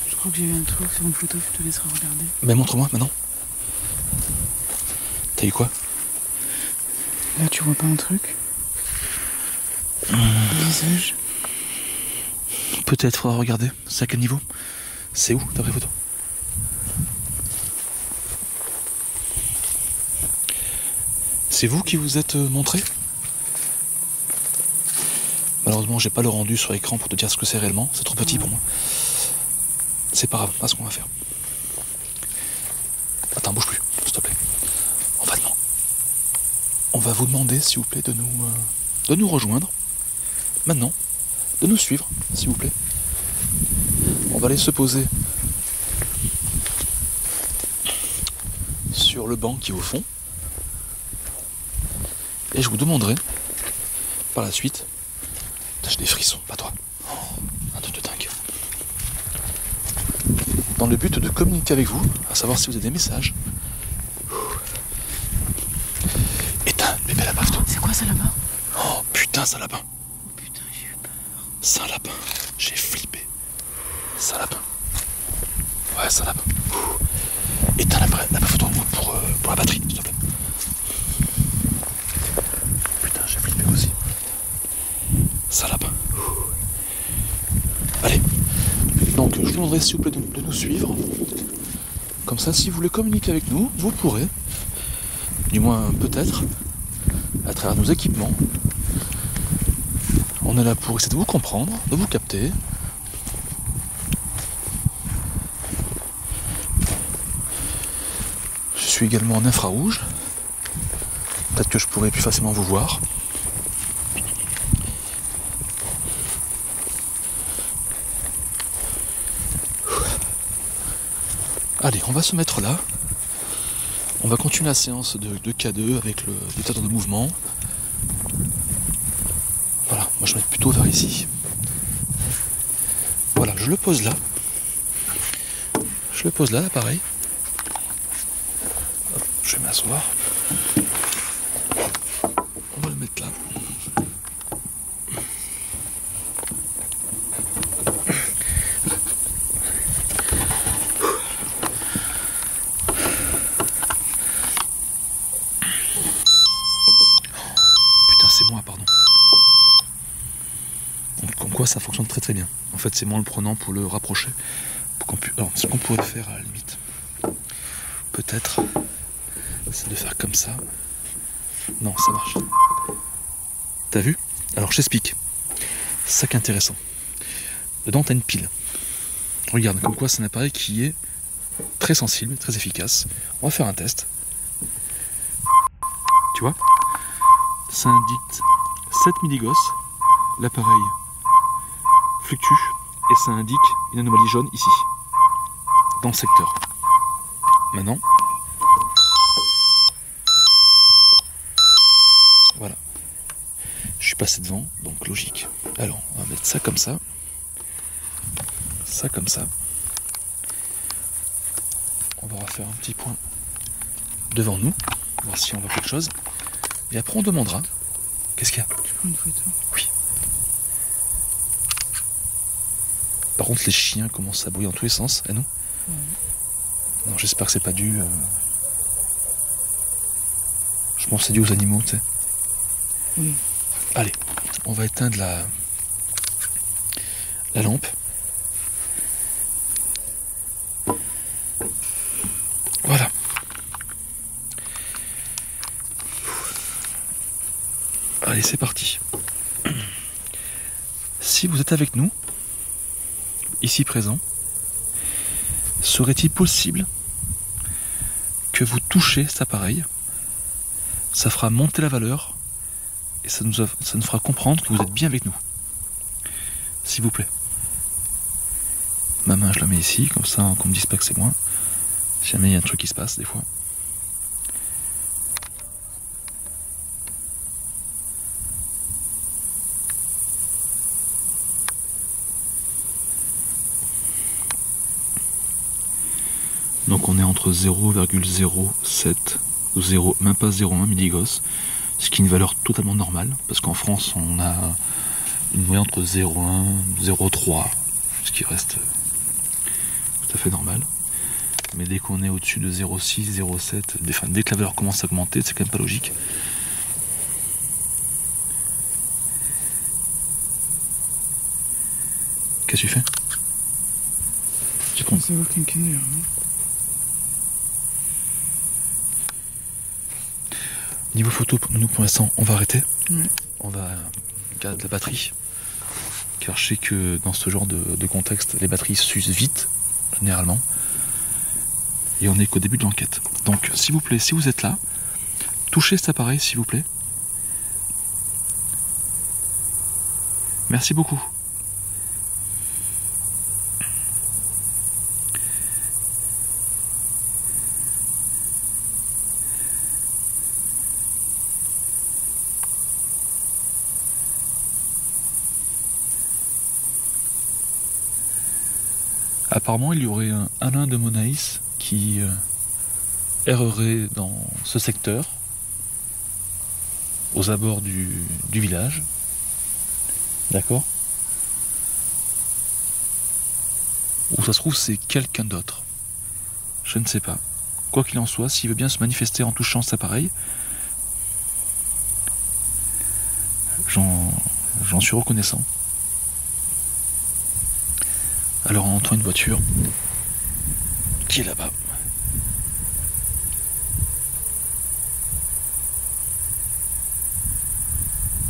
Je crois que j'ai eu un truc sur une photo, je te laisserai regarder. Mais montre-moi maintenant. T'as eu quoi? Là, tu vois pas un truc? Le visage. Peut-être faudra regarder. C'est à quel niveau? C'est où ta vraie photo? C'est vous qui vous êtes montré? Malheureusement, j'ai pas le rendu sur l'écran pour te dire ce que c'est réellement. C'est trop petit pour moi. C'est pas grave, pas ce qu'on va faire. Attends, bouge plus, s'il te plaît. On va vous demander, s'il vous plaît, de nous rejoindre. Maintenant, de nous suivre, s'il vous plaît. On va aller se poser sur le banc qui est au fond. Et je vous demanderai, par la suite, j'ai des frissons, pas toi. Oh, un truc de dingue. Dans le but de communiquer avec vous, à savoir si vous avez des messages. Éteins, bébé lapin. C'est quoi ça là-bas? Oh putain, ça lapin. Putain, j'ai eu peur. Saint-Lapin, j'ai flippé. Saint-Lapin. Ouais, Saint-Lapin. Éteins la photo pour la batterie, s'il te plaît. Putain, j'ai flippé aussi. Saint-Lapin. Allez. Donc, je vous demanderai s'il vous plaît de nous suivre. Comme ça, si vous voulez communiquer avec nous, vous pourrez. Du moins, peut-être. À travers nos équipements. On est là pour essayer de vous comprendre, de vous capter. Je suis également en infrarouge. Peut-être que je pourrais plus facilement vous voir. Allez, on va se mettre là. On va continuer la séance de K2 avec le détecteur de mouvement. Voilà, moi je vais mettre plutôt vers ici. Voilà, je le pose là. Je le pose là, l'appareil. Je vais m'asseoir. On va le mettre là. Putain, c'est moi, pardon. Donc, comme quoi ça fonctionne très très bien. En fait, c'est moi le prenant pour le rapprocher. Pour qu'on puisse... Alors, ce qu'on pourrait faire à la limite, peut-être, c'est de faire comme ça. Non, ça marche. T'as vu? Alors, je t'explique. C'est ça qui est intéressant. Dedans, t'as une pile. Regarde, comme quoi c'est un appareil qui est très sensible, très efficace. On va faire un test. Tu vois? Ça indique 7 milligauss. L'appareil fluctue et ça indique une anomalie jaune ici, dans le secteur. Maintenant, voilà. Je suis passé devant, donc logique. Alors, on va mettre ça comme ça. Ça comme ça. On va refaire un petit point devant nous, voir si on voit quelque chose. Et après on demandera. Qu'est-ce qu'il y a? Tu prends une photo? Oui. Par contre les chiens commencent à bouiller dans tous les sens, et non? Ouais. Non, j'espère que c'est pas dû... Je pense que c'est dû aux animaux, tu sais. Oui. Allez, on va éteindre la lampe. Voilà. Allez, c'est parti. Si vous êtes avec nous, ici présent, serait-il possible que vous touchez cet appareil? Ça fera monter la valeur et ça nous fera comprendre que vous êtes bien avec nous. S'il vous plaît. Ma main, je la mets ici, comme ça qu'on me dise pas que c'est moi. Si jamais il y a un truc qui se passe des fois. Donc on est entre 0,07 ou 0, même pas 0,1 milligauss, ce qui est une valeur totalement normale, parce qu'en France on a une moyenne entre 0,1 et 0,3, ce qui reste tout à fait normal. Mais dès qu'on est au-dessus de 0,6, 0,7, dès que la valeur commence à augmenter, c'est quand même pas logique. Qu'est-ce que tu fais? Je pense avoir quelqu'un derrière moi. Niveau photo, nous pour l'instant, on va arrêter. Ouais. On va garder la batterie. Car je sais que dans ce genre de contexte, les batteries s'usent vite, généralement. Et on n'est qu'au début de l'enquête. Donc, s'il vous plaît, si vous êtes là, touchez cet appareil, s'il vous plaît. Merci beaucoup. Apparemment, il y aurait un Alain de Monaïs qui errerait dans ce secteur, aux abords du village. D'accord? Ou ça se trouve, c'est quelqu'un d'autre. Je ne sais pas. Quoi qu'il en soit, s'il veut bien se manifester en touchant cet appareil, j'en suis reconnaissant. Alors on entend une voiture qui est là-bas.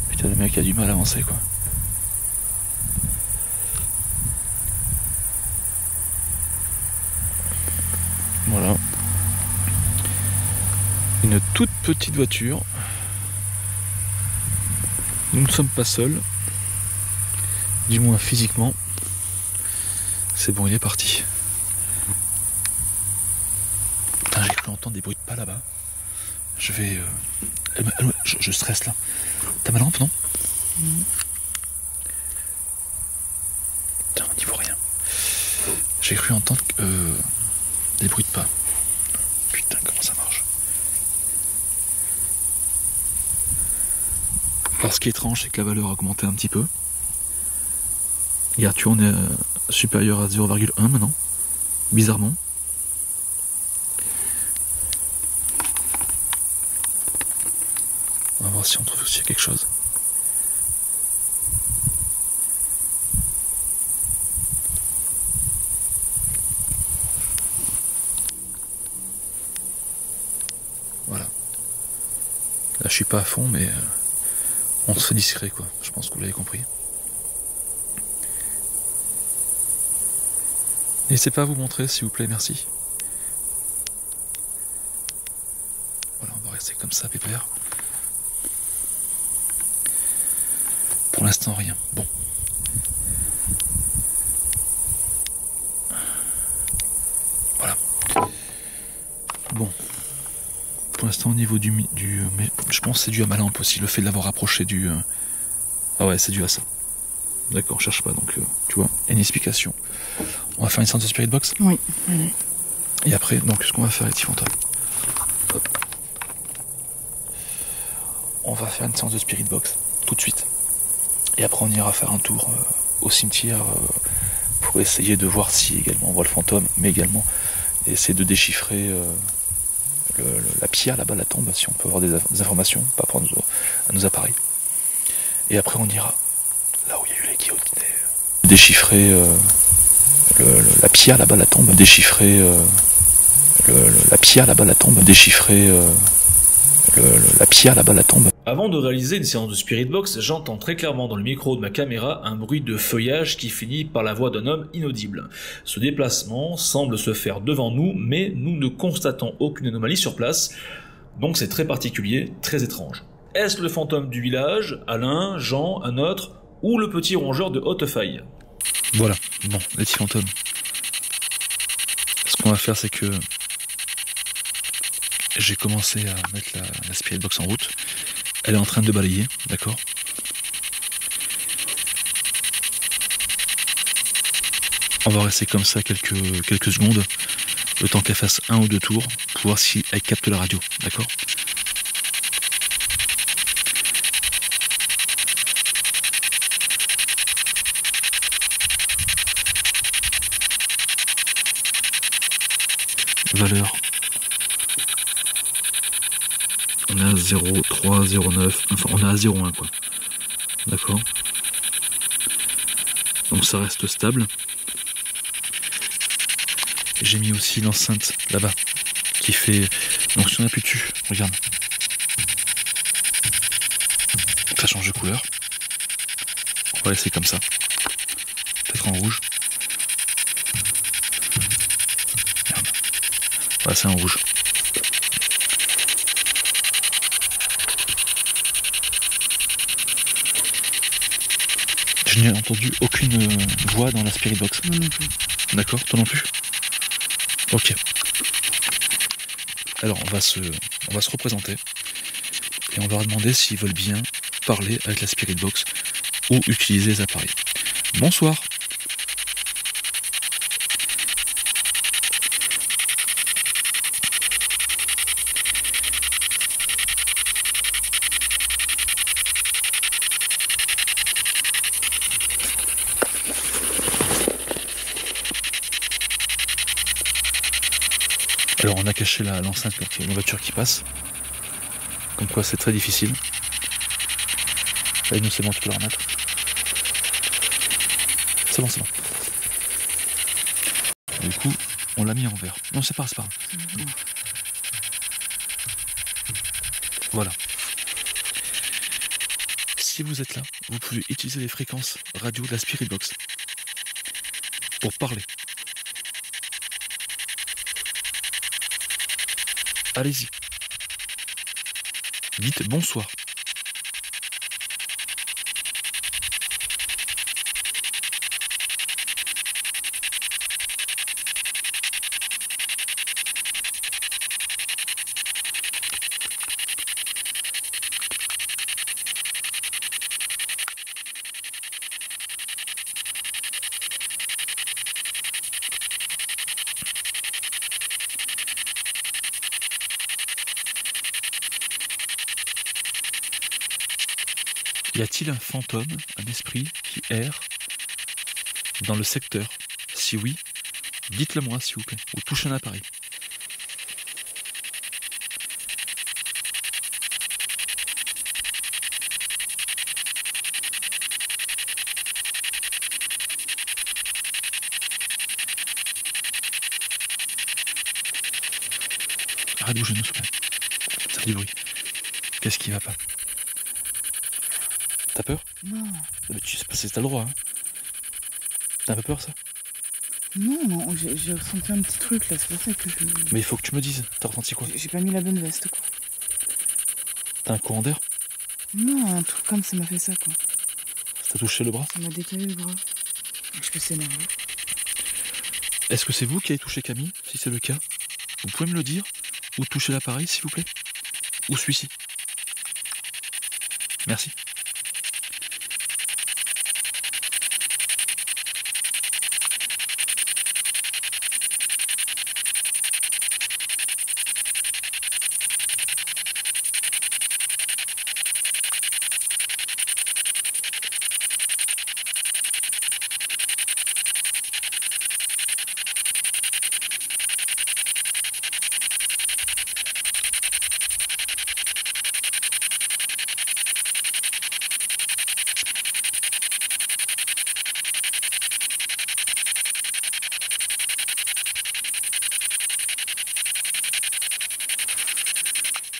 Putain, le mec a du mal à avancer, quoi. Voilà. Une toute petite voiture. Nous ne sommes pas seuls. Du moins physiquement. C'est bon, il est parti. Putain, j'ai cru entendre des bruits de pas là-bas. Je vais... Je stresse là. T'as ma lampe, non? Putain, on n'y voit rien. J'ai cru entendre des bruits de pas. Putain, comment ça marche? Alors ce qui est étrange, c'est que la valeur a augmenté un petit peu. Regarde, tu vois, on est supérieur à 0,1 maintenant. Bizarrement. On va voir si on trouve aussi quelque chose. Voilà. Là, je suis pas à fond, mais on se fait discret, quoi. Je pense que vous l'avez compris. N'hésitez pas à vous montrer, s'il vous plaît, merci. Voilà, on va rester comme ça, pépère. Pour l'instant, rien. Bon. Voilà. Bon. Pour l'instant, au niveau du mais je pense que c'est dû à ma lampe aussi, le fait de l'avoir approché du... Ah ouais, c'est dû à ça. D'accord, on cherche pas, donc tu vois, il y a une explication. On va faire une séance de Spirit Box. Oui, oui. Et après, donc, ce qu'on va faire, les petits fantômes. On va faire une séance de Spirit Box, tout de suite. Et après, on ira faire un tour au cimetière pour essayer de voir si également on voit le fantôme, mais également essayer de déchiffrer la pierre là-bas, la tombe, si on peut avoir des informations par rapport à nos appareils. Et après, on ira là où il y a eu les guillotinés. déchiffrer la pierre là-bas, la tombe, déchiffrer la pierre là-bas, la tombe, déchiffrer la pierre là-bas, la tombe. Avant de réaliser une séance de Spirit Box, j'entends très clairement dans le micro de ma caméra un bruit de feuillage qui finit par la voix d'un homme inaudible. Ce déplacement semble se faire devant nous, mais nous ne constatons aucune anomalie sur place, donc c'est très particulier, très étrange. Est-ce le fantôme du village, Alain, Jean, un autre, ou le petit rongeur de Haute-Faille? Voilà, bon, les petits fantômes. Ce qu'on va faire, c'est que j'ai commencé à mettre la Spirit Box en route. Elle est en train de balayer, d'accord? On va rester comme ça quelques secondes, le temps qu'elle fasse 1 ou 2 tours, pour voir si elle capte la radio, d'accord? Valeur. On est à 0,3, 0,9, enfin on est à 0,1 quoi. D'accord. Donc ça reste stable. J'ai mis aussi l'enceinte là-bas qui fait. Donc si on appuie dessus, regarde. Ça change de couleur. On va laisser comme ça. Peut-être en rouge. Merde. Voilà, c'est en rouge. Je n'ai entendu aucune voix dans la Spirit Box. Non, non plus. D'accord, toi non plus? Ok. Alors on va se représenter et on va leur demander s'ils veulent bien parler avec la Spirit Box ou utiliser les appareils. Bonsoir. Alors on a caché l'enceinte quand il y a une voiture qui passe. Comme quoi c'est très difficile. Allez, nous c'est bon, tu peux la remettre. C'est bon, c'est bon. Du coup, on l'a mis en vert. Non, c'est pas grave. Voilà. Si vous êtes là, vous pouvez utiliser les fréquences radio de la Spirit Box pour parler. Allez-y. Dites bonsoir. Y a-t-il un fantôme, un esprit qui erre dans le secteur? Si oui, dites-le moi s'il vous plaît, ou touchez un appareil. Arrête de bouger, s'il vous plaît. Ça fait du bruit. Qu'est-ce qui va pas? T'as peur? Non. Mais tu sais pas si t'as le droit, hein. T'as un peu peur, ça? Non, non, j'ai ressenti un petit truc là, c'est pour ça que je. Mais il faut que tu me dises, t'as ressenti quoi? J'ai pas mis la bonne veste quoi. T'as un courant d'air? Non, un truc comme ça m'a fait ça quoi. T'as touché le bras? Ça m'a décalé le bras. Je peux s'énerver. Est-ce que c'est vous qui avez touché Camille? Si c'est le cas, vous pouvez me le dire? Ou toucher l'appareil, s'il vous plaît? Ou celui-ci? Merci.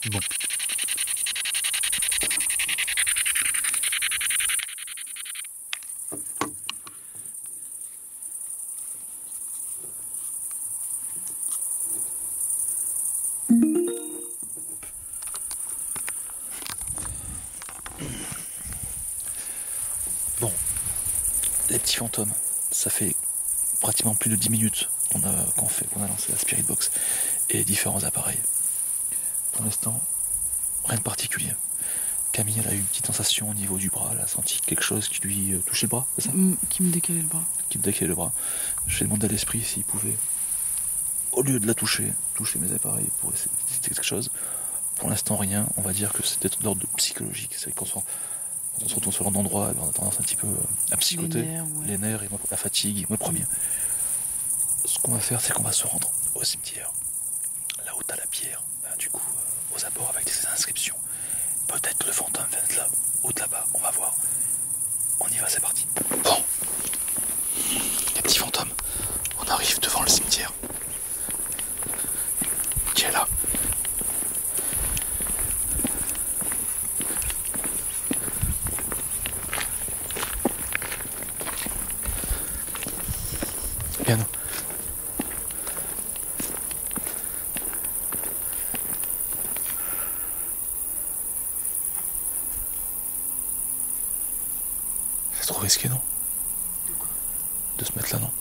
Bon. Bon, les petits fantômes, ça fait pratiquement plus de 10 minutes qu'on a lancé la Spirit Box et les différents appareils. Pour l'instant, rien de particulier. Camille, elle a eu une petite sensation au niveau du bras, elle a senti quelque chose qui lui touchait le bras, c'est ça? Qui me décalait le bras. Qui me décalait le bras. Je lui ai demandé à l'esprit s'il pouvait, au lieu de la toucher mes appareils pour essayer de tester quelque chose. Pour l'instant, rien. On va dire que c'était d'ordre psychologique. C'est qu'on se retrouve sur l'endroit, on a tendance un petit peu à psychoter. Les nerfs et la fatigue, moi le premier. Ce qu'on va faire, c'est qu'on va se rendre au cimetière, là où t'as la pierre, du coup, aux abords avec des inscriptions. Peut-être le fantôme vient de là, ou de là-bas, on va voir. On y va, c'est parti. Bon, les petits fantômes, on arrive devant le cimetière. Qui est là? Bien nous. C'est trop risqué, non? De se mettre là, non?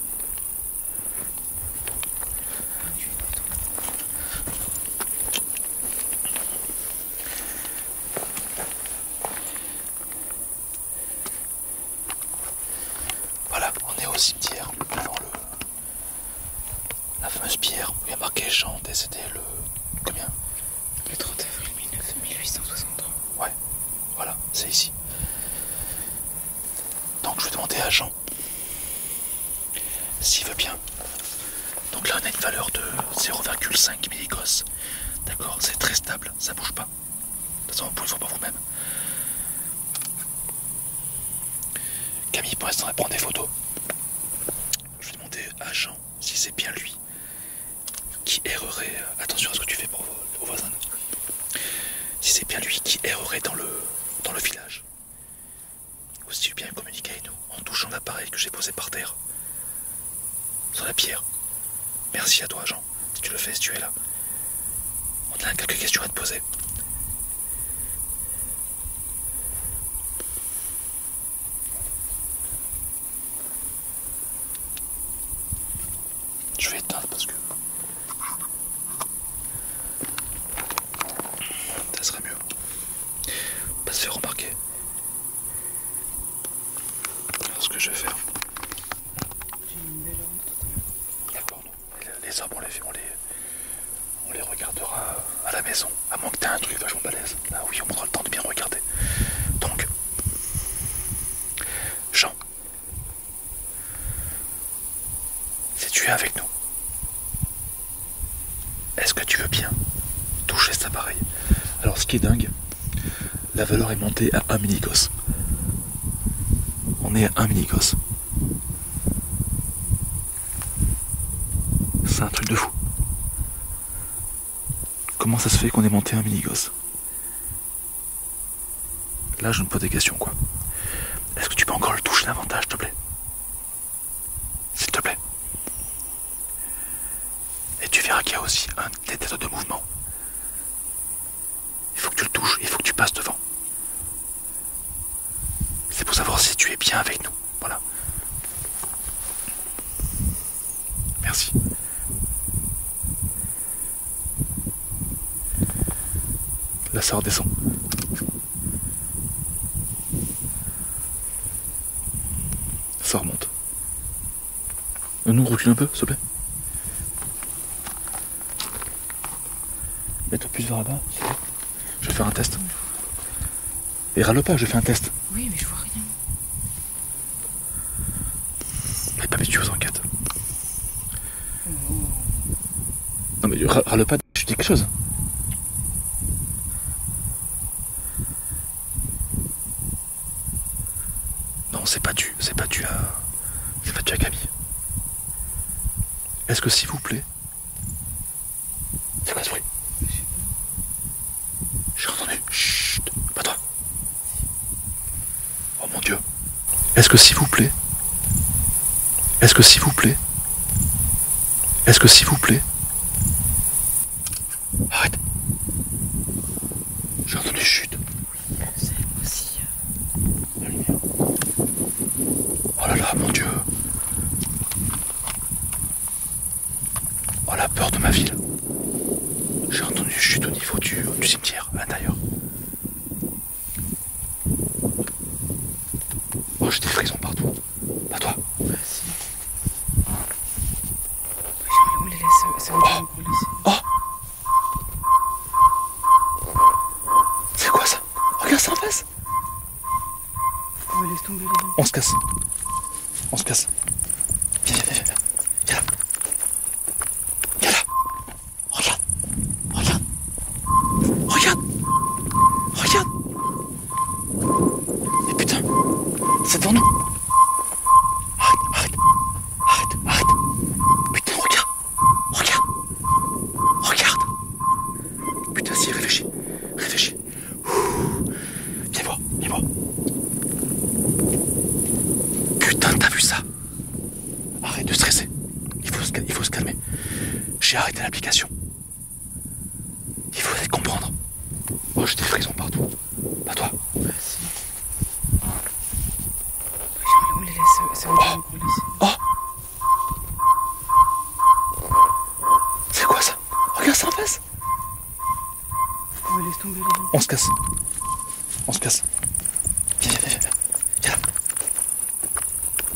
Voilà, on est au cimetière, devant la fameuse pierre où il y a marqué Jean décédé le... combien? Le 30 avril 1863. Ouais, voilà, c'est ici. Donc je vais demander à Jean s'il veut bien. Donc là on a une valeur de 0,5 milligauss. D'accord, c'est très stable, ça bouge pas. De toute façon vous pouvez le voir par vous-même. Camille pour l'instant elle prend des photos. Je vais demander à Jean si c'est bien lui qui errerait. Attention à ce que tu fais pour vos voisins. Si c'est bien lui qui errerait dans le village. Ou si tu veux bien communiquer avec nous en touchant l'appareil que j'ai posé par terre. Sur la pierre. Merci à toi Jean, si tu le fais, si tu es là. On a quelques questions à te poser. Je vais éteindre parce que ça serait mieux. Pas se faire remarquer. Alors ce que je vais faire. D'accord, non. Les arbres on les regardera à la maison. À moins que t'aies un truc vachement balèze. Là oui, on prendra le temps de bien regarder. Donc, Jean, si tu es avec nous, est-ce que tu veux bien toucher cet appareil? Alors ce qui est dingue, la valeur est montée à 1 milligauss. On est à 1 milligauss. C'est un truc de fou. Comment ça se fait qu'on est monté à 1 milligauss? Là je me pose des questions quoi. Est-ce que tu peux encore le toucher davantage s'il te plaît? S'il te plaît. Et tu verras qu'il y a aussi un détecteur de mouvement. Il faut que tu le touches, il faut que tu passes devant. C'est pour savoir si tu es bien avec nous. Voilà. Merci. Là ça redescend. Ça remonte. Nous recule un peu, s'il te plaît. Mets-toi plus vers là-bas. Je vais faire un test. Et râle pas, je fais un test. Oui, mais je vois rien. Elle est pas habituée aux enquêtes. Non mais râle pas, je dis quelque chose. Non, c'est pas dû à Camille. Est-ce que s'il vous plaît... C'est quoi ce bruit? J'ai entendu. Chut, pas toi. Oh mon Dieu. Est-ce que s'il vous plaît, est-ce que s'il vous plaît, est-ce que s'il vous plaît, arrête. J'ai entendu chute. C'est aussi. La lumière. Oh là là, mon Dieu. Oh la peur de ma ville. J'ai entendu chute au niveau du cimetière, à l'intérieur. Oh, j'ai des frissons partout. Pas toi. Vas-y. On les laisse, ça va pas encore laisser. Oh. C'est quoi ça? Regarde ça en face. On va laisser tomber les gens. On se casse. On se casse. Viens, viens, viens, viens. Viens là. Viens là. Regarde. Regarde. Regarde. Regarde. Mais putain. C'est devant nous. Arrête, arrête. Arrête, arrête. Putain, regarde. Regarde. Regarde. Putain, si, réfléchis. Réfléchis. Ouh. Viens voir, viens voir. Putain, t'as vu ça? Arrête de stresser. Il faut se calmer. J'ai arrêté l'application. Il faut comprendre. Oh, j'ai des frissons partout. Pas toi. Vas-y. On les laisse, ça va pas encore laisser. Oh. C'est quoi ça? Regarde ça en face. On va laisser tomber les gens. On se casse. On se casse. Viens, viens, viens, viens. Viens là.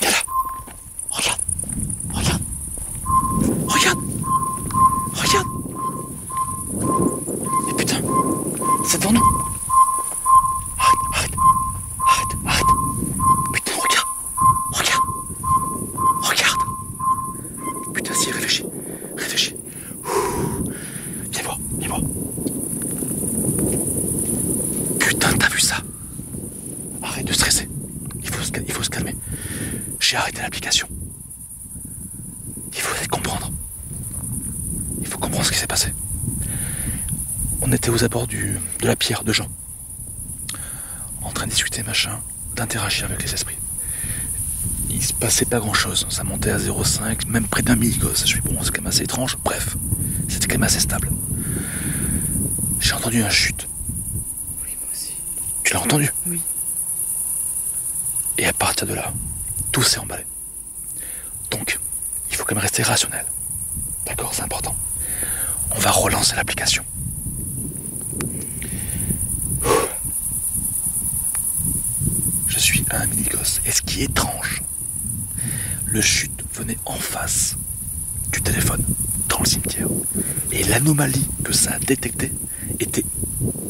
Viens là. Regarde. Regarde. Regarde. Regarde. Mais putain. C'est devant nous. Arrête, arrête. Arrête, arrête. Putain, regarde. Regarde. Regarde. Putain, si, réfléchis. Réfléchis. Ouh. Viens voir, viens voir. Putain, t'as vu ça? Arrête de stresser. Il faut se calmer. J'ai arrêté l'application. Il faut comprendre. Il faut comprendre ce qui s'est passé. On était aux abords de la pierre de Jean. En train de discuter, machin, d'interagir avec les esprits. Il se passait pas grand chose. Ça montait à 0,5, même près d'un milligauss. Je suis bon, c'est quand même assez étrange. Bref, c'était quand même assez stable. J'ai entendu un chute. Oui, moi aussi. Tu l'as entendu? Oui. Et à partir de là, tout s'est emballé. Donc, il faut quand même rester rationnel. D'accord, c'est important. On va relancer l'application. Je suis un mini-gosse. Et ce qui est étrange, le chute venait en face du téléphone, dans le cimetière. Et l'anomalie que ça a détectée était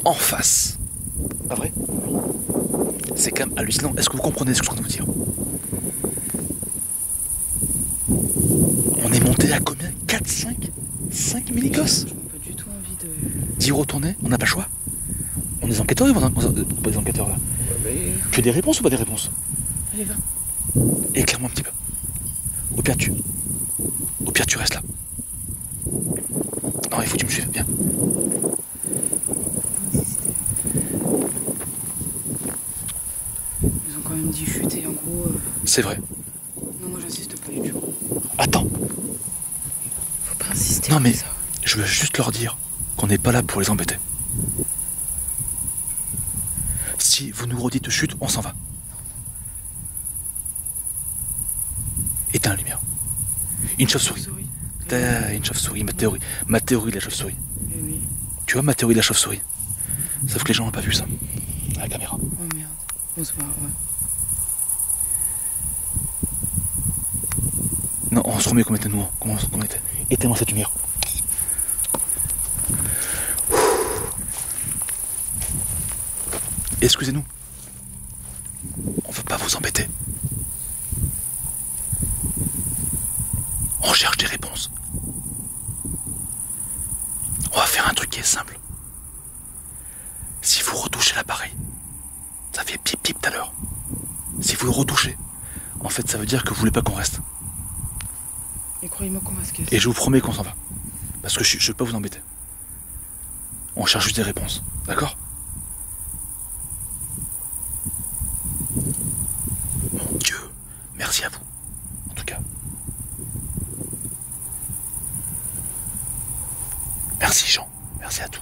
en face. Pas vrai? C'est quand même hallucinant. Est-ce que vous comprenez ce que je suis en train de vous dire? On est monté à combien? 4, 5 mini-gosses? J'ai pas du tout envie de... D'y retourner? On n'a pas le choix. On est des enquêteurs ou pas des enquêteurs là? Tu as des réponses ou pas des réponses? Allez, va. Éclaire-moi un petit peu. Au pire tu restes là. Non, il faut que tu me suives, viens. Ils ont quand même dit chute et en gros... C'est vrai. Non, moi j'insiste pas du tout. Attends. Faut pas insister Non comme mais, ça. je veux juste leur dire qu'on n'est pas là pour les embêter. Si vous nous redites chute, on s'en va. Éteins la lumière. Une chauve-souris. Une chauve-souris, ma théorie. Ma théorie de la chauve-souris. Eh oui. Tu vois ma théorie de la chauve-souris? Sauf que les gens n'ont pas vu ça. À la caméra. Oh merde. Bon, c'est pas grave, ouais. Non, on se remet comme était nous. Comment on était. Éteins-moi cette lumière. Excusez-nous. On veut pas vous embêter. On cherche des réponses. On va faire un truc qui est simple. Si vous retouchez l'appareil, ça fait pip pip tout à l'heure. Si vous le retouchez, en fait ça veut dire que vous voulez pas qu'on reste. Et croyez-moi qu'on va se casser. Et je vous promets qu'on s'en va. Parce que je veux pas vous embêter. On cherche juste des réponses. D'accord ?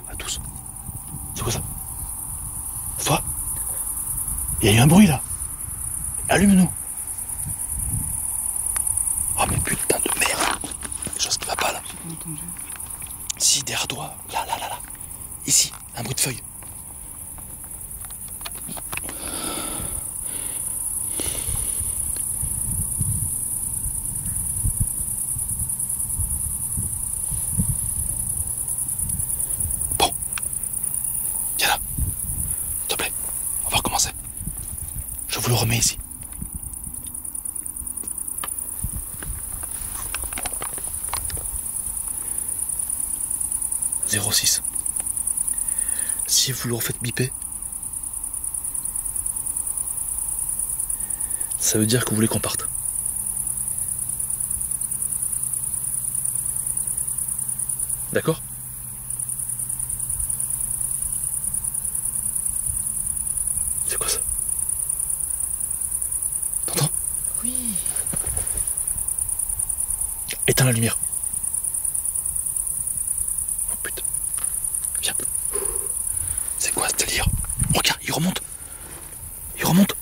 attention, à tous. C'est quoi ça? C'est toi? Il y a eu un bruit là. Allume-nous. Oh mais putain de merde. Quelque chose qui va pas là. J'ai pas entendu. Si, derrière toi. Là. Ici, un bruit de feuille. Bon. Viens là. S'il te plaît. On va recommencer. Je vous le remets ici. « 06. Si vous le refaites biper, ça veut dire que vous voulez qu'on parte. D'accord? C'est quoi ça? T'entends? Oui. Éteins la lumière. Oh putain. Viens. C'est quoi ce délire? Regarde, il remonte. Il remonte.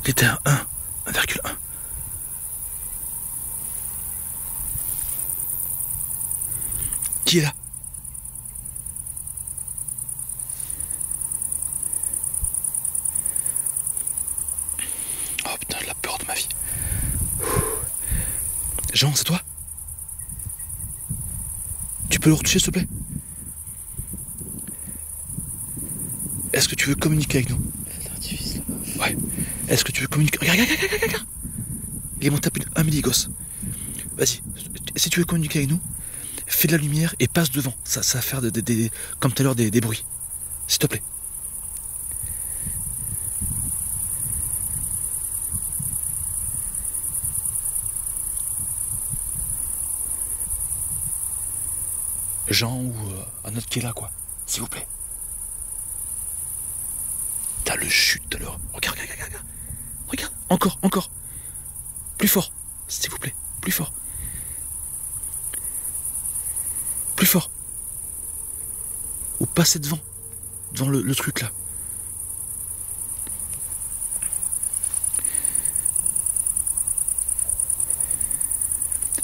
Il était à 1,1. Qui est là? Oh putain, j'ai la peur de ma vie. Jean, c'est toi? Tu peux le retoucher, s'il te plaît? Est-ce que tu veux communiquer avec nous? Ouais. Est-ce que tu veux communiquer? Regarde. Il monte à 1 milligauss. Vas-y. Si tu veux communiquer avec nous, fais de la lumière et passe devant. Ça va faire comme tout à l'heure des bruits. S'il te plaît. Jean ou un autre qui est là, quoi. S'il vous plaît. T'as le chute de l'heure. Regarde. Regarde. Encore. Plus fort. S'il vous plaît. Plus fort. Plus fort. Ou passez devant. Devant le truc là.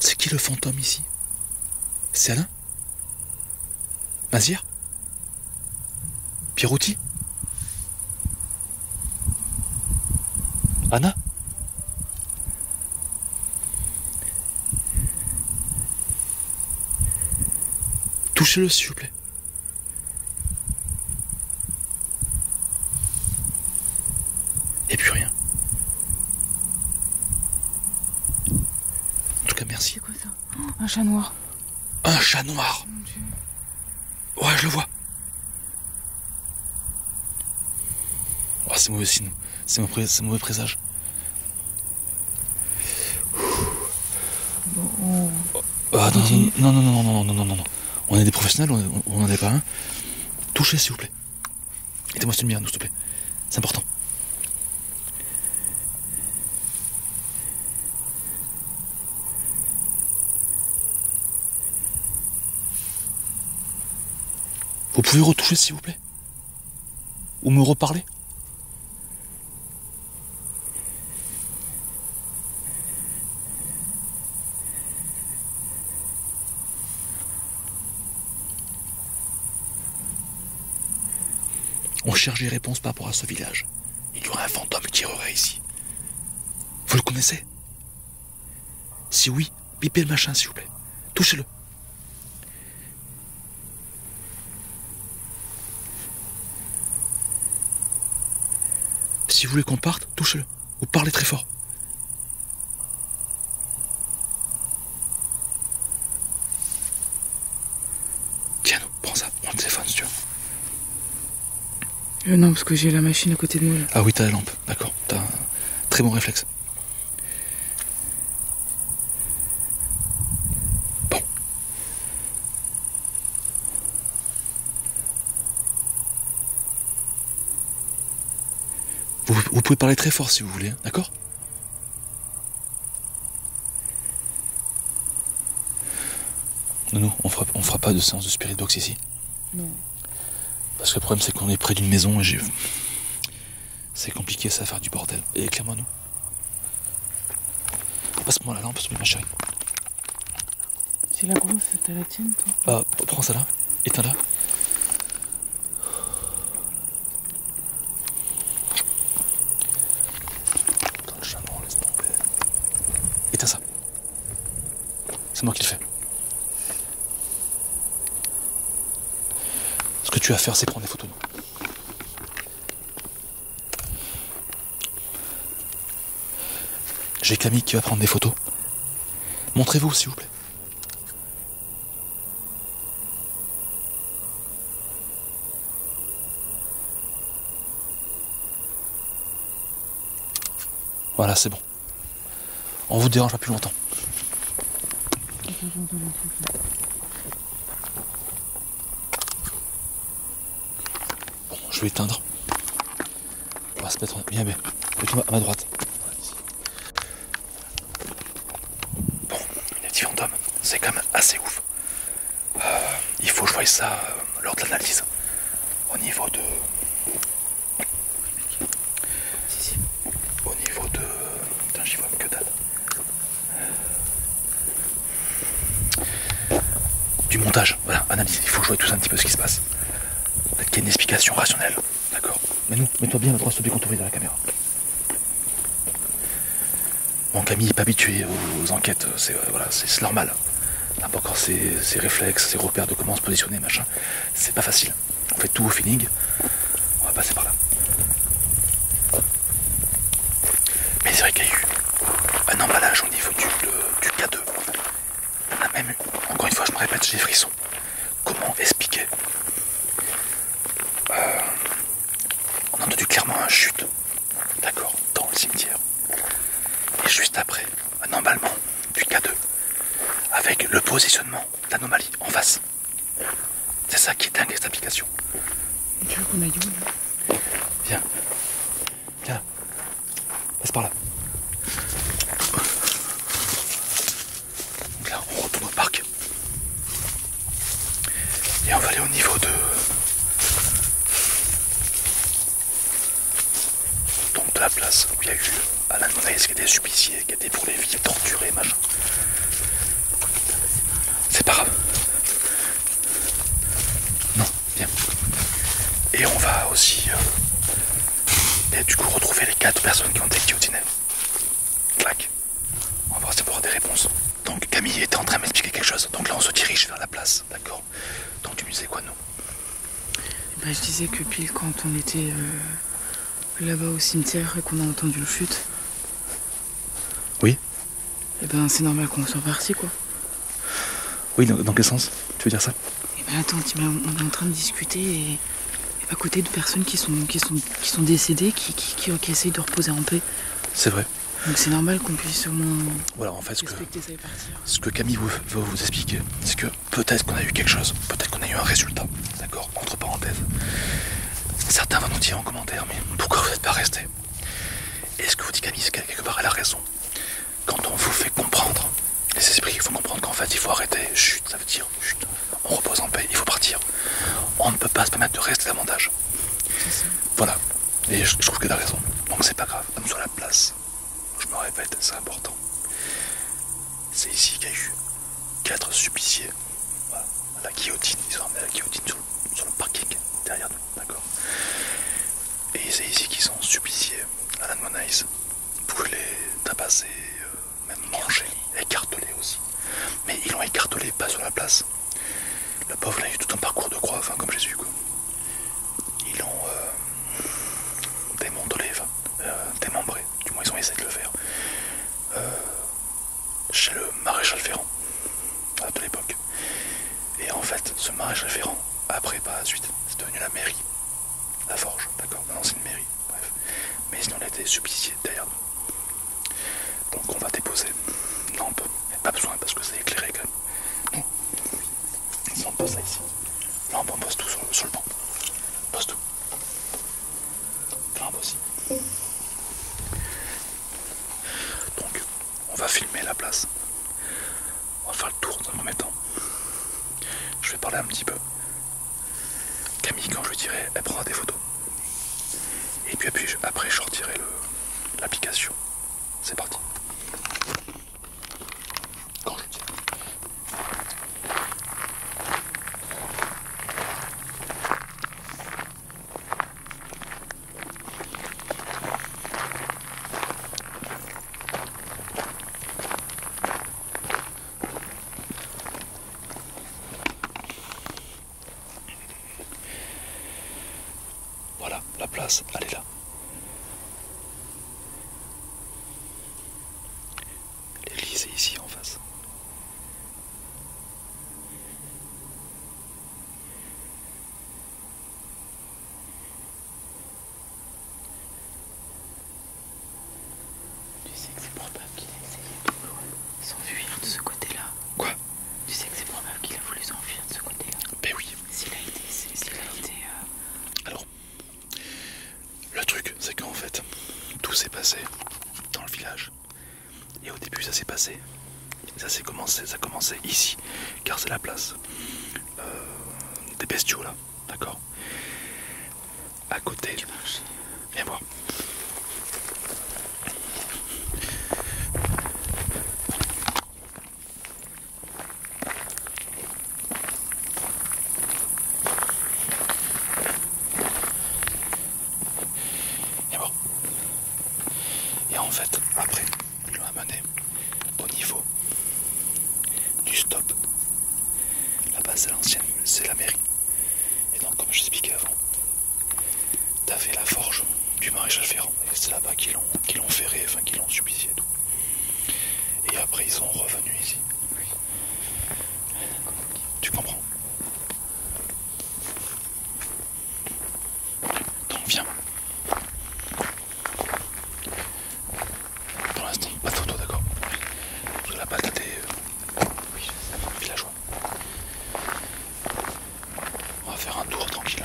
C'est qui le fantôme ici? C'est Alain? Mazière? Pierrouti? Anna? Touchez-le s'il vous plaît. Et puis rien. En tout cas merci. C'est quoi ça? Un chat noir. Un chat noir. Mon Dieu. Ouais, je le vois. Oh, c'est mauvais signe. C'est mauvais présage. Bon, Ah, non. On est des professionnels, on n'en est pas un. Touchez s'il vous plaît. Mettez-moi cette lumière, s'il te plaît. C'est important. Vous pouvez retoucher s'il vous plaît? Ou me reparler? On cherche des réponses par rapport à ce village. Il y aurait un fantôme qui errerait ici. Vous le connaissez? Si oui, bipez le machin s'il vous plaît. Touchez-le. Si vous voulez qu'on parte, touchez-le. Ou parlez très fort. Tiens, prends ça, prends le téléphone si tu veux. Non, parce que j'ai la machine à côté de moi là. Ah oui, t'as la lampe, d'accord. T'as un très bon réflexe. Bon. Vous pouvez parler très fort si vous voulez, hein, d'accord? Non, on fera pas de séance de spirit box ici. Non. Parce que le problème, c'est qu'on est près d'une maison et c'est compliqué, ça va faire du bordel. Et éclaire-moi nous. Passe-moi la lampe, s'il te plaît, ma chérie. C'est la grosse, t'as la tienne, toi? Prends ça là, éteins-la. Putain de chaman, laisse tomber. Éteins ça. C'est moi qui le fais. Ce que tu as à faire, c'est prendre des photos. J'ai Camille qui va prendre des photos. Montrez-vous, s'il vous plaît. Voilà, c'est bon. On vous dérange pas plus longtemps. Bon, je vais éteindre. On va se mettre bien, mets-toi à ma droite. Bon, les petits fantômes, c'est quand même assez ouf. Il faut jouer ça lors de l'analyse. Au niveau de... Au niveau de... Putain, j'y vois que dalle. Du montage, voilà, analyse. Il faut jouer tous un petit peu ce qui se passe. Peut-être qu'il y a une explication rationnelle. D'accord. Mets-toi bien à droite, s'il te plaît, quand on dans la caméra. Bon, Camille n'est pas habitué aux enquêtes, c'est normal. Il n'a pas encore ses réflexes, ses repères de comment se positionner, machin. C'est pas facile. On fait tout au feeling. On va passer par là. Mais c'est vrai qu'il y a eu un emballage au niveau du K2. On a même eu, encore une fois, je me répète, j'ai des frissons. Comment expliquer? On a entendu clairement un chute, d'accord, dans le cimetière. Et juste après, un emballement du K2 avec le positionnement d'anomalie en face. C'est ça qui est dingue, cette application. Tu veux qu'on aille où là? Viens. Viens là. Passe par là. Donc là, on retourne au parc. Et on va aller au niveau de la place où il y a eu Alan Monaes qui était supplicié, qui était pour les vies torturées, machin. C'est pas grave. Non, viens. Et on va aussi et du coup retrouver les 4 personnes qui ont été guillotinées. Clac. On va essayer d'avoir des réponses. Donc Camille était en train de m'expliquer quelque chose. Donc là on se dirige vers la place, d'accord. Donc tu me disais quoi, nous? Bah, je disais que pile quand on était là-bas au cimetière et qu'on a entendu le chute. Oui. Et ben c'est normal qu'on soit parti, quoi. Oui, dans quel sens? Tu veux dire ça? Et ben attends, on est en train de discuter et à côté de personnes qui sont décédées, qui essayent de reposer en paix. C'est vrai. Donc c'est normal qu'on puisse au moins voilà, en fait, respecter ça et partir. Ce que Camille veut vous expliquer, c'est que peut-être qu'on a eu quelque chose, peut-être qu'on a eu un résultat, d'accord, entre parenthèses. Certains vont nous dire en commentaire, mais pourquoi vous n'êtes pas restés? Et ce que vous dit Camille, c'est qu'à quelque part elle a raison. Quand on vous fait comprendre, les esprits, il faut comprendre qu'en fait il faut arrêter. Chut, ça veut dire chut, on repose en paix, il faut partir. On ne peut pas se permettre de rester davantage. Voilà. Et je trouve qu'elle a raison. Donc c'est pas grave, comme sur la place. Je me répète, c'est important. C'est ici qu'il y a eu 4 suppliciés. Voilà, à la guillotine. Ils ont ramené la guillotine sur le parking derrière nous, d'accord. Et c'est ici qu'ils sont suppliciés. Alan Monaes, brûlés, tabassés, même mangés, écartelés aussi. Mais ils l'ont écartelé, pas sur la place. Le pauvre, il a eu tout un parcours de croix, enfin comme Jésus, quoi. Ils l'ont démembré, du moins ils ont essayé de le faire. Chez le maréchal Ferrand de l'époque. Et en fait, ce maréchal Ferrand, après, par la suite, c'est devenu la mairie. La Forge, d'accord, maintenant c'est une mairie, bref. Mais sinon, il a été supplicié derrière nous. Donc on va déposer une lampe. Il n'y a pas besoin parce que c'est éclairé quand même. Non. Si on pose ça ici. Lampe, on pose tout sur le banc. On pose tout. Lampe aussi. Donc, on va filmer la place. On va faire le tour dans un premier temps. Je vais parler un petit peu. Camille, quand je lui dirai, elle prendra des photos. Et puis après je sortirai l'application. C'est parti. Quand je dis. Voilà, la place, elle est là. L'église est ici en face. Tu sais que c'est probable qu'il a essayé de s'enfuir de ce côté-là. Quoi? Tu sais que c'est probable qu'il a voulu s'enfuir de ce côté-là. Ben oui. S'il a été... Alors, le truc, c'est qu'en fait, tout s'est passé dans le village. Et au début, ça s'est passé. Ça a commencé ici, car c'est la place des bestiaux là, d'accord? À côté. Viens voir. Viens voir. Et en fait, après, il m'a amené au niveau du stop. Là-bas, c'est l'ancienne, c'est la mairie. Et donc, comme je t'expliquais avant, t'as fait la forge du maréchal Ferrand. Et c'est là-bas qu'ils l'ont ferré, enfin qu'ils l'ont supplicié et tout. Et après, ils sont revenus ici. Tu comprends? Donc, viens. Pour l'instant, pas de photo, d'accord? Parce que là-bas, t'as des villageois. On va faire un tour tranquille.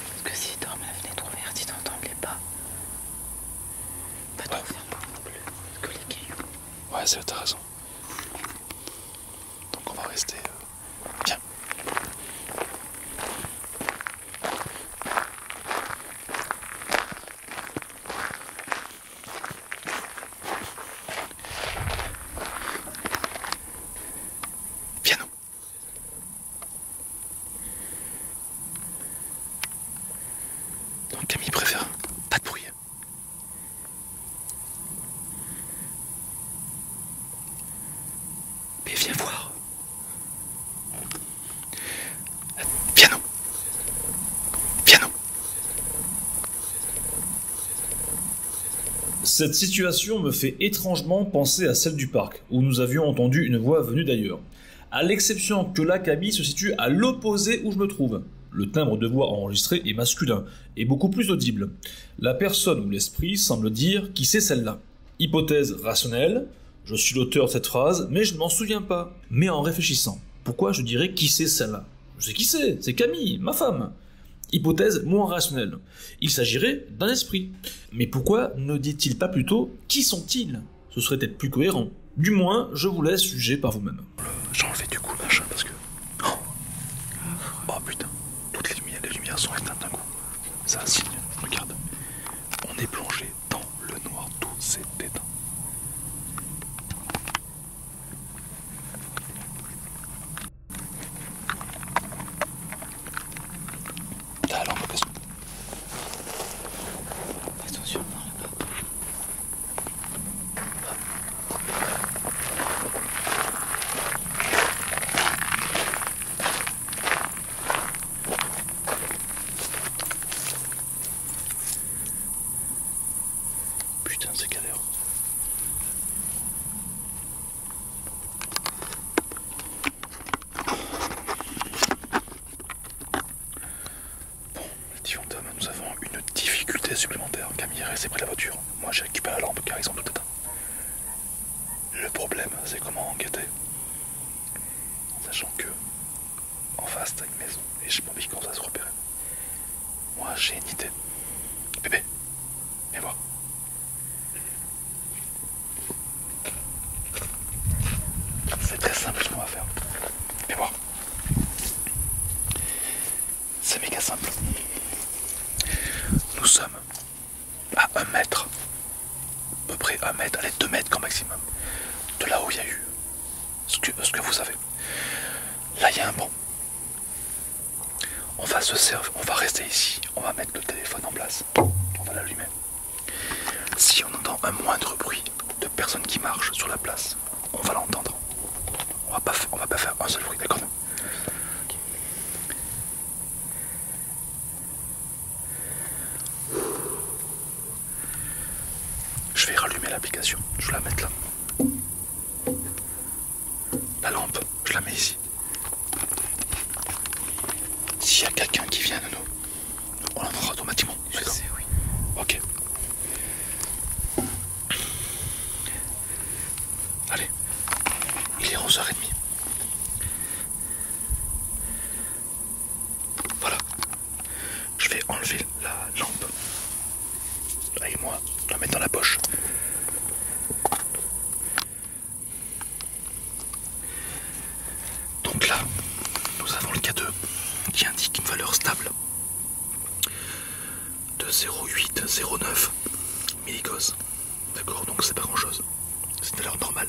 Parce que s'il dorment la fenêtre ouverte, ils t'entendent les pas. Pas trop faire non plus. Parce que les cailloux. Ouais, t'as raison. Donc on va rester... Viens. Viens nous. Donc Camille préfère pas de bruit. Mais viens voir. Viens nous. Viens nous. Cette situation me fait étrangement penser à celle du parc, où nous avions entendu une voix venue d'ailleurs. À l'exception que là, Camille se situe à l'opposé où je me trouve. Le timbre de voix enregistré est masculin, et beaucoup plus audible. La personne ou l'esprit semble dire qui c'est celle-là. Hypothèse rationnelle, je suis l'auteur de cette phrase, mais je ne m'en souviens pas. Mais en réfléchissant, pourquoi je dirais qui c'est celle-là? Je sais qui c'est Camille, ma femme. Hypothèse moins rationnelle. Il s'agirait d'un esprit. Mais pourquoi ne dit-il pas plutôt qui sont-ils? Ce serait peut-être plus cohérent. Du moins, je vous laisse juger par vous-même. J'ai enlevé du coup machin parce que... Oh putain, toutes les lumières sont éteintes d'un coup. C'est un signe, regarde. On est plongé dans le noir, tout s'est éteint. T'as la lampe au casque. Attention, par là-bas. Putain, c'est galère. Bon, dit fantôme, nous avons une difficulté supplémentaire. Camille est restée près de la voiture. Moi, j'ai récupéré la lampe car ils sont tout éteints. Le problème, c'est comment enquêter. Sachant que en face, t'as une maison et j'ai pas envie qu'on ça se repérer. Moi, j'ai une idée. Bébé, viens voir. C'est très simple ce qu'on va faire. Viens voir. simple. Nous sommes à 1 mètre, à peu près 1 mètre, allez 2 mètres grand maximum, de là où il y a eu ce que vous savez. Là il y a un banc. On va se servir, on va rester ici, on va mettre le téléphone en place, on va l'allumer. Si on entend un moindre bruit de personnes qui marchent sur la place, on va l'entendre. On va pas faire un seul bruit, d'accord? Je vais rallumer l'application, je vais la mettre là. La lampe, je la mets ici. S'il y a quelqu'un qui vient de nous, on l'entendra automatiquement. Je sais, oui. Ok. Allez, il est 11h30. Voilà. Je vais enlever la lampe. Avec moi, la mettre dans la poche. Donc là, nous avons le K2 qui indique une valeur stable de 0,809 milligauss. D'accord, donc c'est pas grand chose. C'est une valeur normale.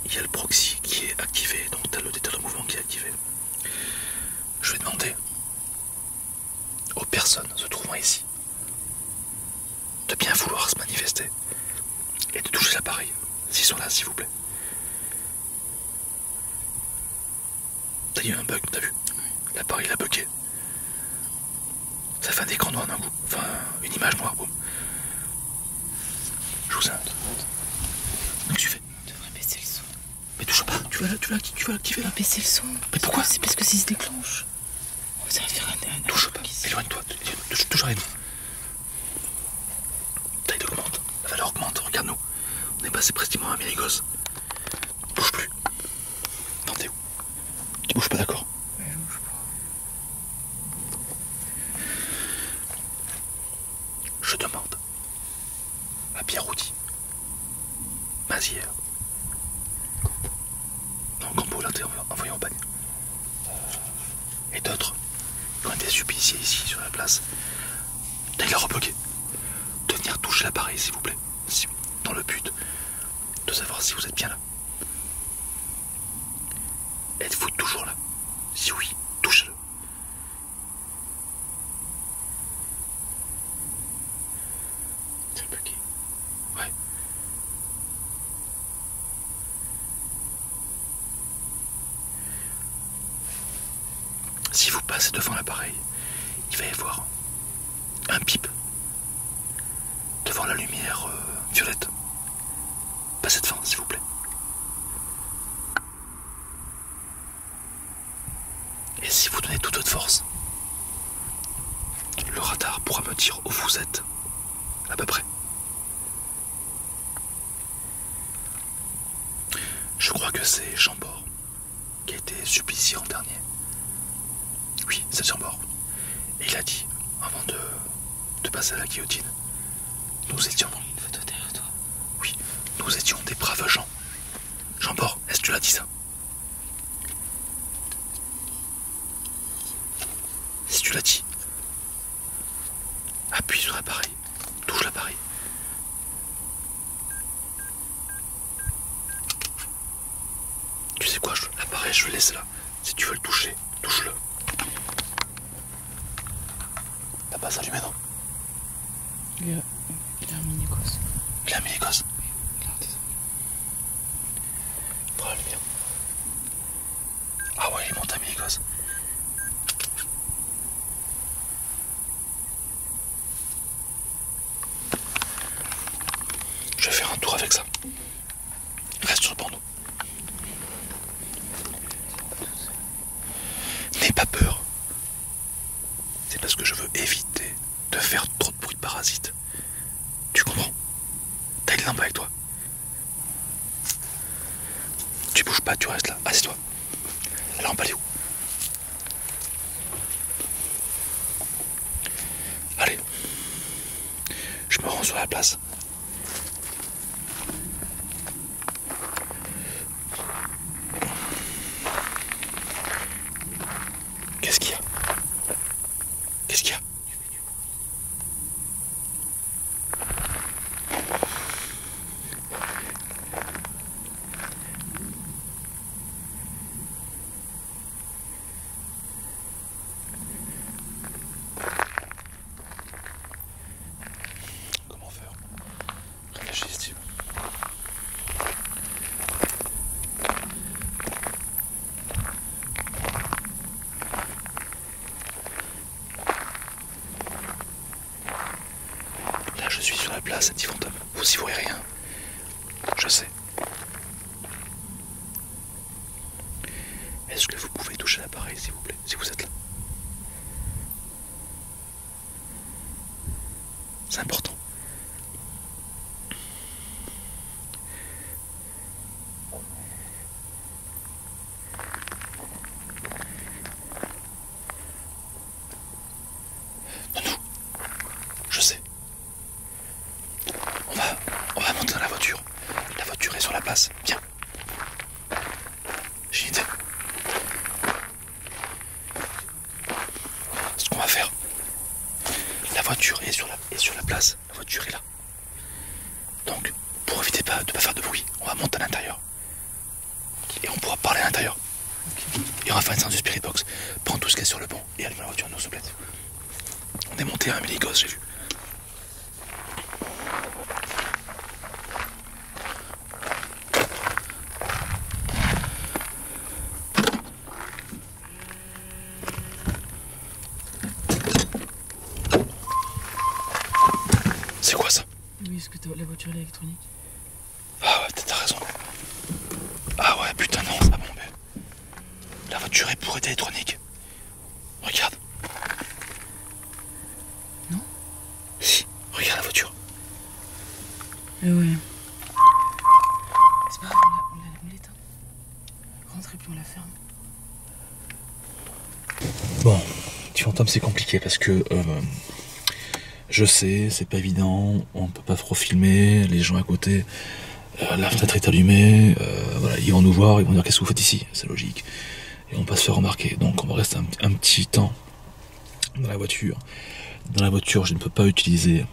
Il y a le proxy qui est activé, donc tu as le détecteur de mouvement qui est activé. Je vais demander aux personnes se trouvant ici de bien vouloir se manifester et de toucher l'appareil, s'ils sont là, s'il vous plaît. T'as eu un bug, t'as vu? L'appareil il a bugué. Ça fait un écran noir d'un coup, enfin une image noire, boum. Je vous invite. Qu'est-ce que tu fais? Tu devrais baisser le son. Mais touche pas, tu vas l'activer là. Baisser le son. Mais pourquoi? C'est parce que s'il se déclenche, ça va faire un Touche pas, éloigne-toi, touche rien. Taille augmente, la valeur augmente, regarde-nous. On est passé pratiquement à 1 milligauss. Bouge plus. Non, t'es où? Tu bouges pas, d'accord? Ouais, je bouge pas. Je demande à Pierre Roudy, Mazière, non, Campo, là t'es envoyé en bagne, et d'autres qui ont été suppliciés ici sur la place, il a rebloqué, de venir toucher l'appareil s'il vous plaît, dans le but de savoir si vous êtes bien là. Êtes-vous toujours là? Si oui, touchez-le. C'est bugué. Ouais. Si vous passez devant l'appareil, il va y avoir un bip devant la lumière violette. Passez devant, s'il vous plaît. Et si vous donnez toute votre force, le radar pourra me dire où vous êtes, à peu près. Je crois que c'est Chambord qui a été supplicié en dernier. Oui, c'est Chambord. Et il a dit, avant de passer à la guillotine, nous étions... Une photo derrière toi. Oui, nous étions des braves gens. Chambord, est-ce que tu l'as dit ça? Si tu l'as dit, appuie sur l'appareil, touche l'appareil. Tu sais quoi, l'appareil je le laisse là. Si tu veux le toucher, touche-le. T'as pas allumé, non? Il a un mini-gosse. Il a un mini-gosse. Regarde. Faudra le lire. Ah ouais, il monte un mini-gosse. Je vais faire un tour avec ça. Reste sur le bandeau. N'aie pas peur. C'est parce que je veux éviter de faire trop de bruit de parasite. Tu comprends? T'as une lampe avec toi. Tu bouges pas, tu restes là. Assieds-toi. La lampe, elle est où? Allez. Je me rends sur la place. Qu'est-ce qu'il y a? l'appareil, s'il vous plaît, si vous êtes là. C'est important. Non, je sais. On va monter dans la voiture. La voiture est sur la place. Viens. J'ai une idée. Ce qu'on va faire. La voiture est sur la place. La voiture est là. Donc, pour éviter de ne pas faire de bruit, on va monter à l'intérieur. Et on pourra parler à l'intérieur. Okay. Et on va faire une séance de spirit box. Prendre tout ce qu'il y a sur le banc et allumer la voiture en souplette. On est monté à un mini-gosse, j'ai vu. C'est quoi ça? Oui, est-ce que la voiture est électronique? Ah ouais, t'as raison. Ah ouais, putain non, c'est pas bon. La voiture est bourrée d'électronique. Regarde. Non? Si, regarde la voiture. Ouais. C'est pas grave, on l'éteint. Rentre et puis on la ferme. Bon, tu vois Tom, c'est compliqué parce que je sais, c'est pas évident, on peut pas trop filmer, les gens à côté, la fenêtre est allumée, voilà, ils vont nous voir, ils vont dire qu'est-ce que vous faites ici, c'est logique. Et on va se faire remarquer, donc on va rester un petit temps dans la voiture. Dans la voiture, je ne peux pas utiliser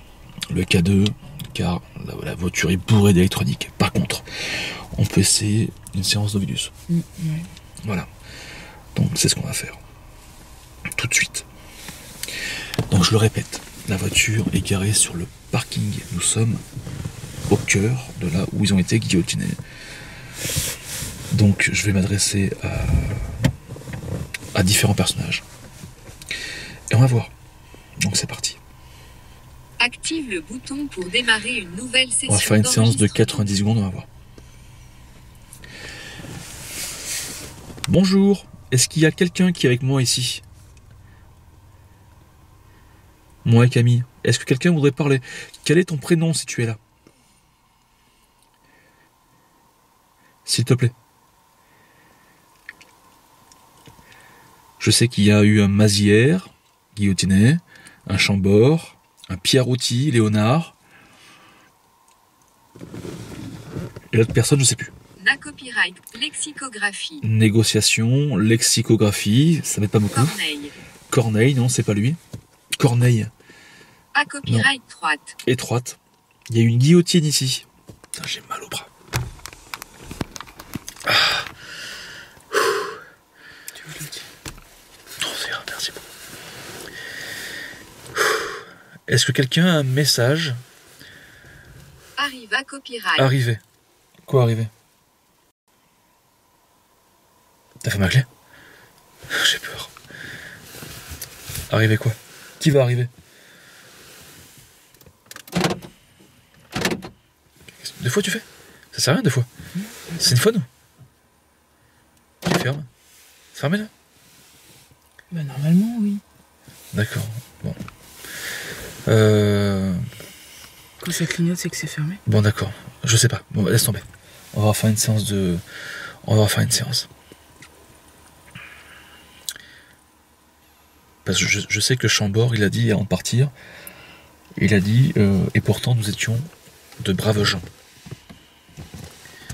le K2 car la voiture est bourrée d'électronique. Par contre, on peut essayer une séance d'Ovilus. Ouais. Voilà, donc c'est ce qu'on va faire tout de suite. Donc je le répète, la voiture est garée sur le parking. Nous sommes au cœur de là où ils ont été guillotinés. Donc je vais m'adresser à différents personnages. Et on va voir. Donc c'est parti. Active le bouton pour démarrer une nouvelle session. On va faire une séance de 90 secondes, on va voir. Bonjour, est-ce qu'il y a quelqu'un qui est avec moi ici? Moi et Camille. Est-ce que quelqu'un voudrait parler? Quel est ton prénom si tu es là? S'il te plaît. Je sais qu'il y a eu un Mazière, guillotiné, un Chambord, un Pierre-Outy, Léonard. Et l'autre personne, je sais plus. Copyright, lexicographie. Négociation, lexicographie, ça m'aide pas beaucoup. Corneille. Corneille, non, c'est pas lui. Corneille. À copyright étroite. Étroite. Il y a une guillotine ici. Putain, j'ai mal au bras. Ah. Tu veux que je le dise? Non, c'est bien, merci. Est-ce que quelqu'un a un message? Arrive à copyright. Arrivé. Quoi arriver? T'as fait ma clé? J'ai peur. Arriver quoi? Qui va arriver? Deux fois tu fais? Ça sert à rien deux fois. C'est une fois nous. Tu fermes. Fermez là. Bah normalement oui. D'accord. Bon. Quand ça clignote c'est que c'est fermé. Bon d'accord. Je sais pas. Bon laisse tomber. On va faire une séance de. On va faire une séance. Parce que je sais que Chambord, il a dit avant de partir, il a dit et pourtant nous étions de braves gens.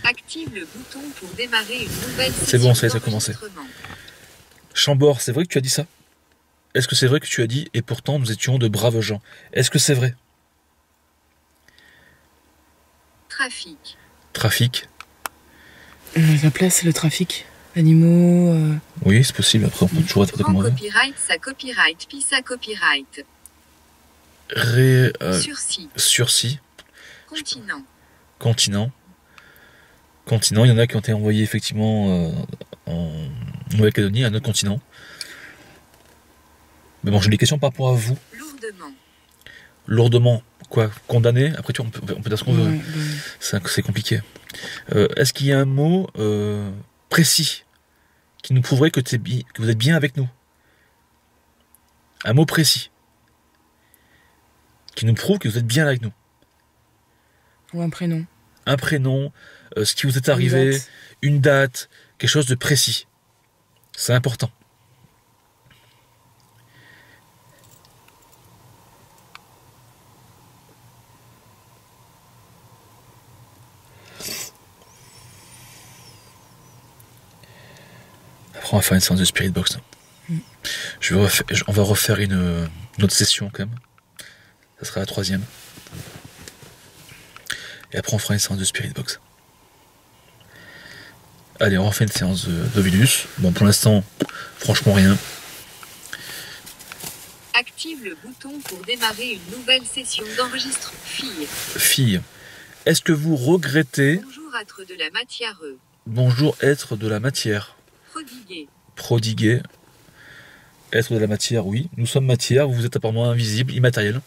Active le bouton pour démarrer une nouvelle session. C'est bon, ça a commencé. Chambord, c'est vrai que tu as dit ça? Est-ce que c'est vrai que tu as dit et pourtant nous étions de braves gens? Est-ce que c'est vrai? Trafic. Trafic. La place, c'est le trafic. Animaux. Oui, c'est possible. Après, on peut toujours être recommandé. Copyright, ça copyright, puis ça copyright. Sursis. Sursis. Continent. Continent. Continent. Il y en a qui ont été envoyés effectivement en Nouvelle-Calédonie, à un autre continent. Mais bon, j'ai des questions par rapport à vous. Lourdement. Lourdement. Quoi? Condamné? Après, on peut dire ce qu'on veut. C'est compliqué. Est-ce qu'il y a un mot précis qui nous prouverait que vous êtes bien avec nous. Un mot précis. Qui nous prouve que vous êtes bien avec nous. Ou un prénom. Un prénom, ce qui vous est arrivé, une date, quelque chose de précis. C'est important. Après, on va faire une séance de Spirit Box. On va refaire une autre session quand même. Ça sera la 3e. Et après, on fera une séance de Spirit Box. Allez, on refait une séance d'Ovilus. Bon, pour l'instant, franchement, rien. Active le bouton pour démarrer une nouvelle session d'enregistrement. Fille. Est-ce que vous regrettez... Bonjour, être de la matière. Bonjour, être de la matière. Prodiguer. Prodiguer. Être de la matière, oui. Nous sommes matière, vous êtes apparemment invisible, immatériel.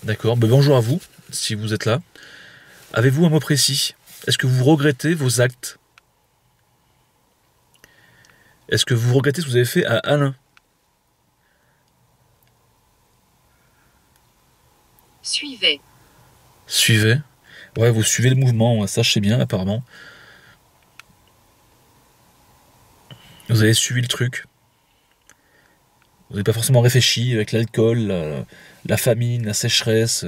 D'accord. Ben, bonjour à vous, si vous êtes là. Avez-vous un mot précis? Est-ce que vous regrettez vos actes? Est-ce que vous regrettez ce que vous avez fait à Alain? Suivez. Suivez. Ouais, vous suivez le mouvement, ça je sais bien apparemment. Vous avez suivi le truc. Vous n'avez pas forcément réfléchi avec l'alcool, la famine, la sécheresse,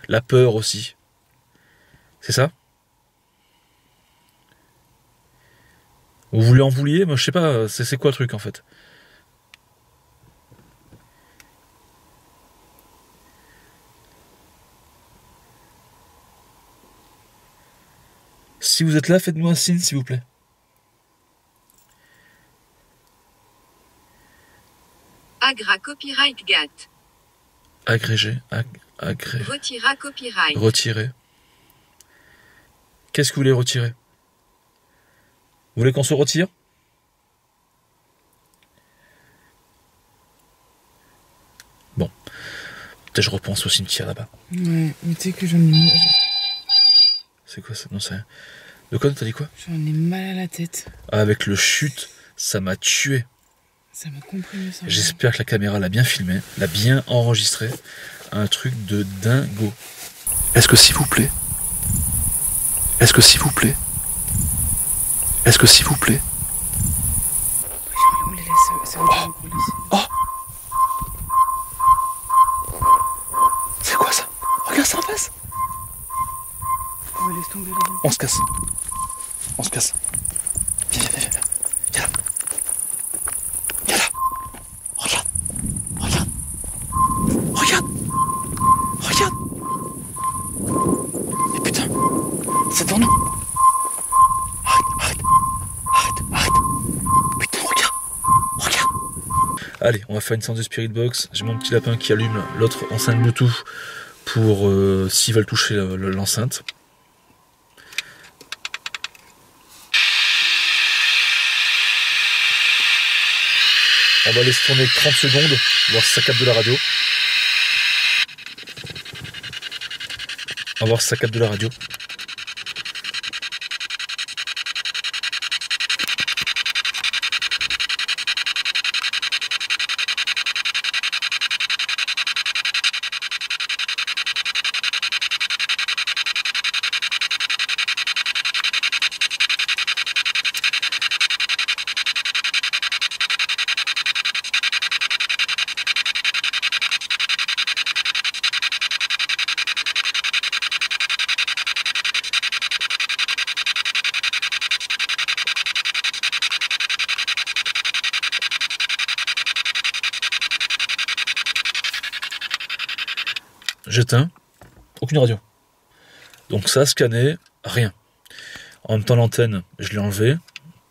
la peur aussi. C'est ça? Vous lui en vouliez? Moi je sais pas, c'est quoi le truc en fait? Si vous êtes là, faites-nous un signe s'il vous plaît. Agra copyright gat. Agrégé. Retira copyright. Retirer. Qu'est-ce que vous voulez retirer? Vous voulez qu'on se retire? Bon. Peut-être je repense au cimetière là-bas. Ouais, mais tu sais que j'en ai... C'est quoi ça? Non, c'est rien. De quoi t'as dit quoi? J'en ai mal à la tête. Ah, avec le chute, ça m'a tué. Ça m'a comprimé ça. J'espère que la caméra l'a bien filmé, l'a bien enregistré. Un truc de dingo. Est-ce que s'il vous plaît? Est-ce que s'il vous plaît? Est-ce que s'il vous plaît? On les laisse, ça va pas nous laisser. Oh! C'est quoi ça? Regarde ça en face! Ouais, laisse tomber là. On se casse. On se casse. Viens, viens, viens, viens. Viens là. Viens là. Regarde. Regarde. Regarde. Regarde. Et putain. C'est devant nous. Arrête, arrête. Arrête, arrête. Putain, regarde. Regarde. Allez, on va faire une séance de Spirit Box. J'ai mon petit lapin qui allume l'autre enceinte Bluetooth pour s'ils veulent toucher l'enceinte. On va laisser tourner 30 secondes, voir si ça capte de la radio. On va voir si ça capte de la radio. J'éteins, aucune radio. Donc ça, scanné, rien. En même temps, l'antenne, je l'ai enlevée,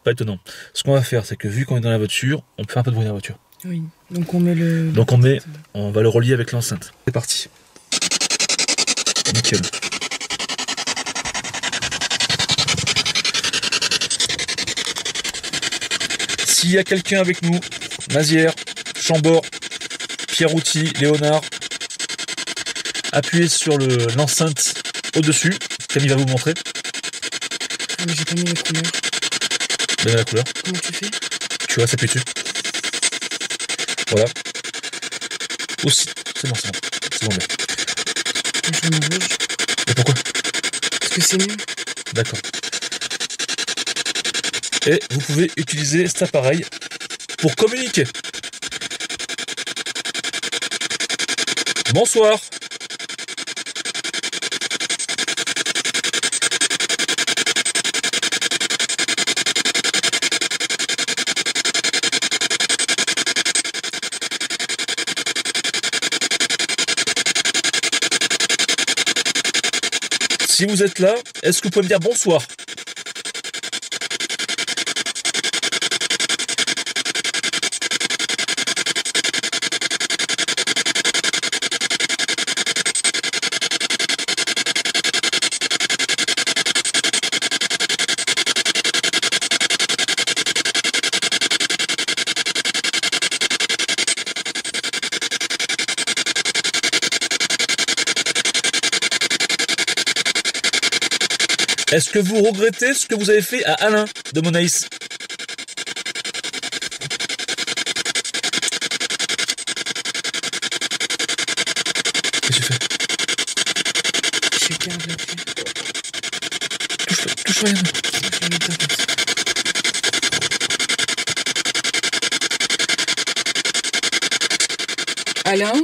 pas étonnant. Ce qu'on va faire, c'est que vu qu'on est dans la voiture, on peut faire un peu de bruit dans la voiture. Oui, donc on met le... Donc on va le relier avec l'enceinte. C'est parti. Nickel. S'il y a quelqu'un avec nous, Mazière, Chambord, Pierre Routy, Léonard, appuyez sur l'enceinte au-dessus. Camille va vous montrer. Ah, mais j'ai pas mis les couleurs. Donnez la couleur. Comment tu fais? Tu vois, ça pue dessus. Voilà. Aussi. C'est bon, bien. Je me rouge. Et pourquoi? Parce que c'est mieux. D'accord. Et vous pouvez utiliser cet appareil pour communiquer. Bonsoir. Si vous êtes là, est-ce que vous pouvez me dire bonsoir? Est-ce que vous regrettez ce que vous avez fait à Alain de Monaïs? Qu'est-ce que tu fais? Je garde la clé. Touche rien. Alain?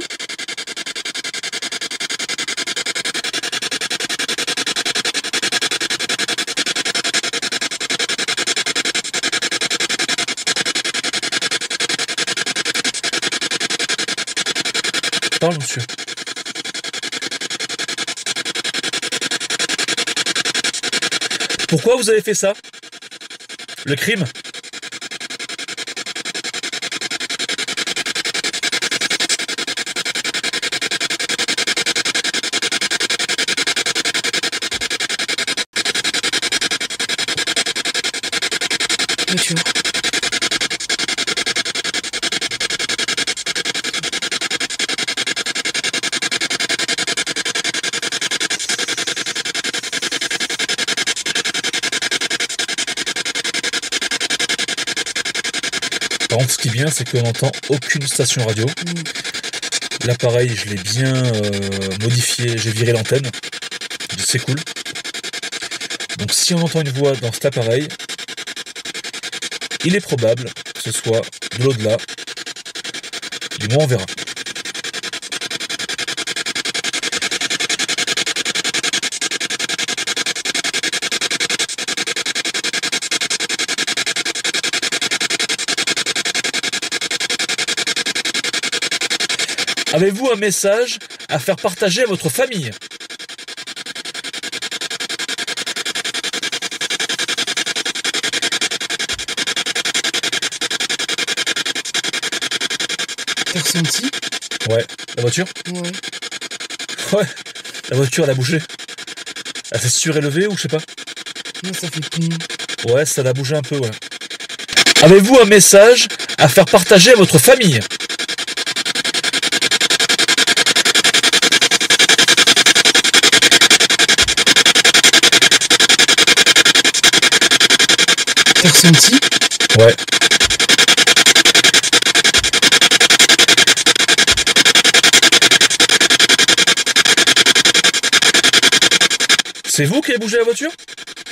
Parle, monsieur. Pourquoi vous avez fait ça? Le crime? Voiture. Par contre, ce qui est bien, c'est qu'on n'entend aucune station radio. L'appareil, je l'ai bien modifié, j'ai viré l'antenne. C'est cool. Donc si on entend une voix dans cet appareil, il est probable que ce soit de l'au-delà. Du moins, on verra. Avez-vous un message à faire partager à votre famille? T'as ressenti? Ouais. La voiture? Ouais. Ouais. La voiture, elle a bougé. Elle s'est surélevée ou je sais pas? Non, ça fait ping. Ouais, ça l'a bougé un peu, ouais. Avez-vous un message à faire partager à votre famille? T'as ressenti? Ouais. C'est vous qui avez bougé la voiture?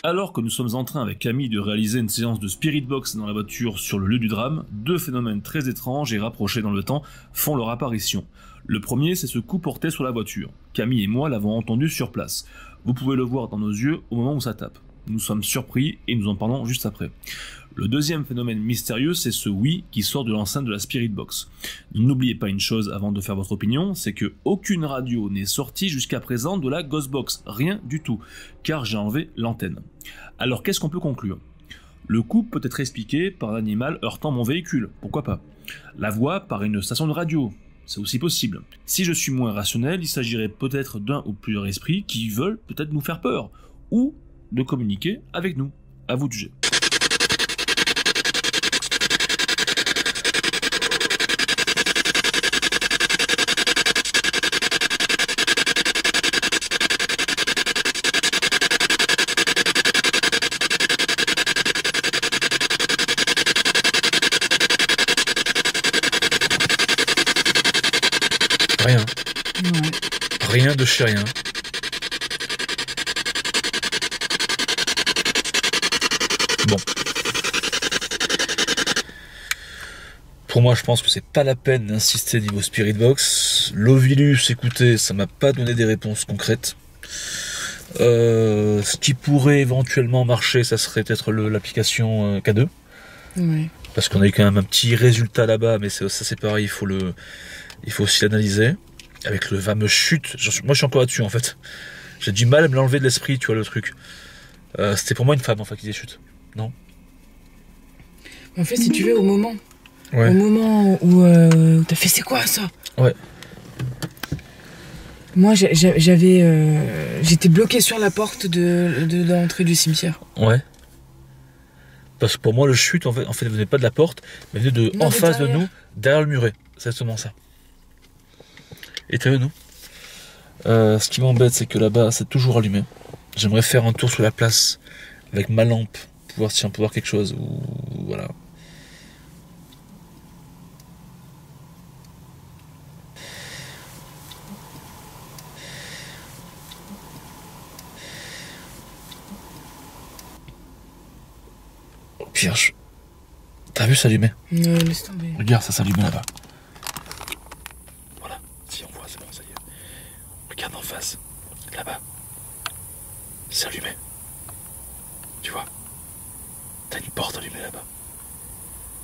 Alors que nous sommes en train avec Camille de réaliser une séance de Spirit Box dans la voiture sur le lieu du drame, deux phénomènes très étranges et rapprochés dans le temps font leur apparition. Le premier, c'est ce coup porté sur la voiture. Camille et moi l'avons entendu sur place. Vous pouvez le voir dans nos yeux au moment où ça tape. Nous sommes surpris et nous en parlons juste après. Le deuxième phénomène mystérieux, c'est ce oui qui sort de l'enceinte de la Spirit Box. N'oubliez pas une chose avant de faire votre opinion, c'est que aucune radio n'est sortie jusqu'à présent de la Ghost Box, rien du tout, car j'ai enlevé l'antenne. Alors qu'est-ce qu'on peut conclure? Le coup peut être expliqué par un animal heurtant mon véhicule, pourquoi pas. La voix par une station de radio, c'est aussi possible. Si je suis moins rationnel, il s'agirait peut-être d'un ou plusieurs esprits qui veulent peut-être nous faire peur, ou de communiquer avec nous. À vous de juger. Rien. Ouais. Rien de chez rien. Bon. Pour moi, je pense que c'est pas la peine d'insister niveau Spirit Box. L'Ovilus, écoutez, ça m'a pas donné des réponses concrètes. Ce qui pourrait éventuellement marcher, ça serait peut-être l'application K2. Ouais. Parce qu'on a eu quand même un petit résultat là-bas, mais ça c'est pareil, il faut aussi l'analyser. Avec le fameux chute, moi je suis encore là-dessus en fait. J'ai du mal à me l'enlever de l'esprit, tu vois le truc. C'était pour moi une femme enfin qui disait chute, non? En fait, si tu veux, au moment où t'as fait c'est quoi ça? Ouais. Moi j'étais bloqué sur la porte de l'entrée du cimetière. Ouais. Parce que pour moi le chute en fait ne venait pas de la porte, mais venait en face de nous, derrière le muret. C'est exactement ça. Et t'as vu nous? Ce qui m'embête c'est que là-bas c'est toujours allumé. J'aimerais faire un tour sur la place avec ma lampe pour voir si on peut voir quelque chose ou voilà. Au pire, t'as vu s'allumer? Laisse tomber. Regarde, ça s'allume là-bas. Voilà, si on voit, c'est bon, ça y est. Regarde en face, là-bas. C'est allumé. Tu vois? T'as une porte allumée là-bas.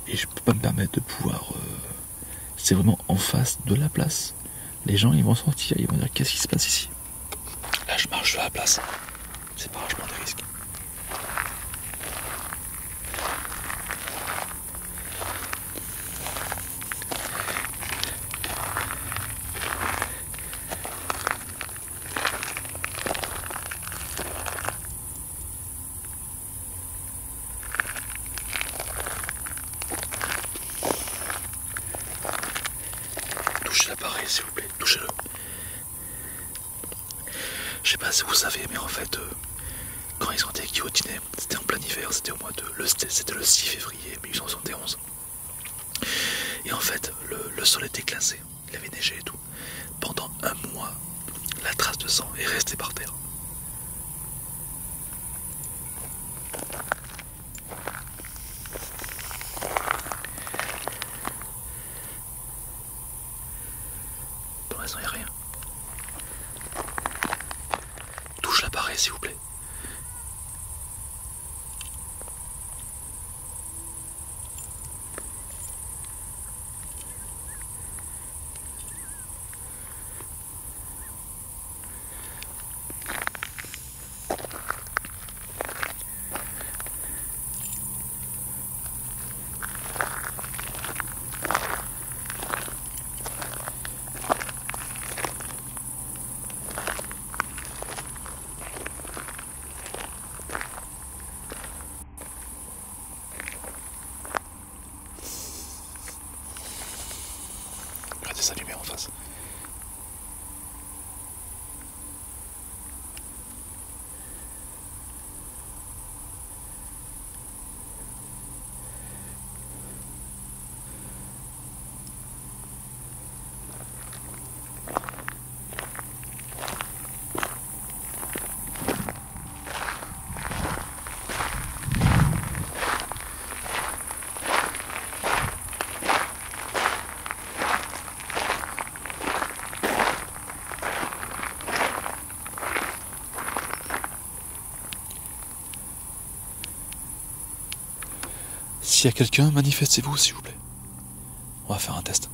Et je peux pas me permettre de pouvoir... C'est vraiment en face de la place. Les gens, ils vont sortir, ils vont dire qu'est-ce qui se passe ici? Là, je marche sur la place. C'est pas grave, je prends des risques. Touchez l'appareil, s'il vous plaît, touchez-le. Je sais pas si vous savez, mais en fait, quand ils ont été guillotinés, c'était en plein hiver, c'était au mois de... C'était le 6 février 1871. Et en fait, le sol était glacé, il avait neigé et tout. Pendant un mois, la trace de sang est restée par terre. Pour l'instant, il n'y a rien. Touche l'appareil, s'il vous plaît. Regardez sa lumière en face. S'il y a quelqu'un, manifestez-vous, s'il vous plaît. On va faire un test.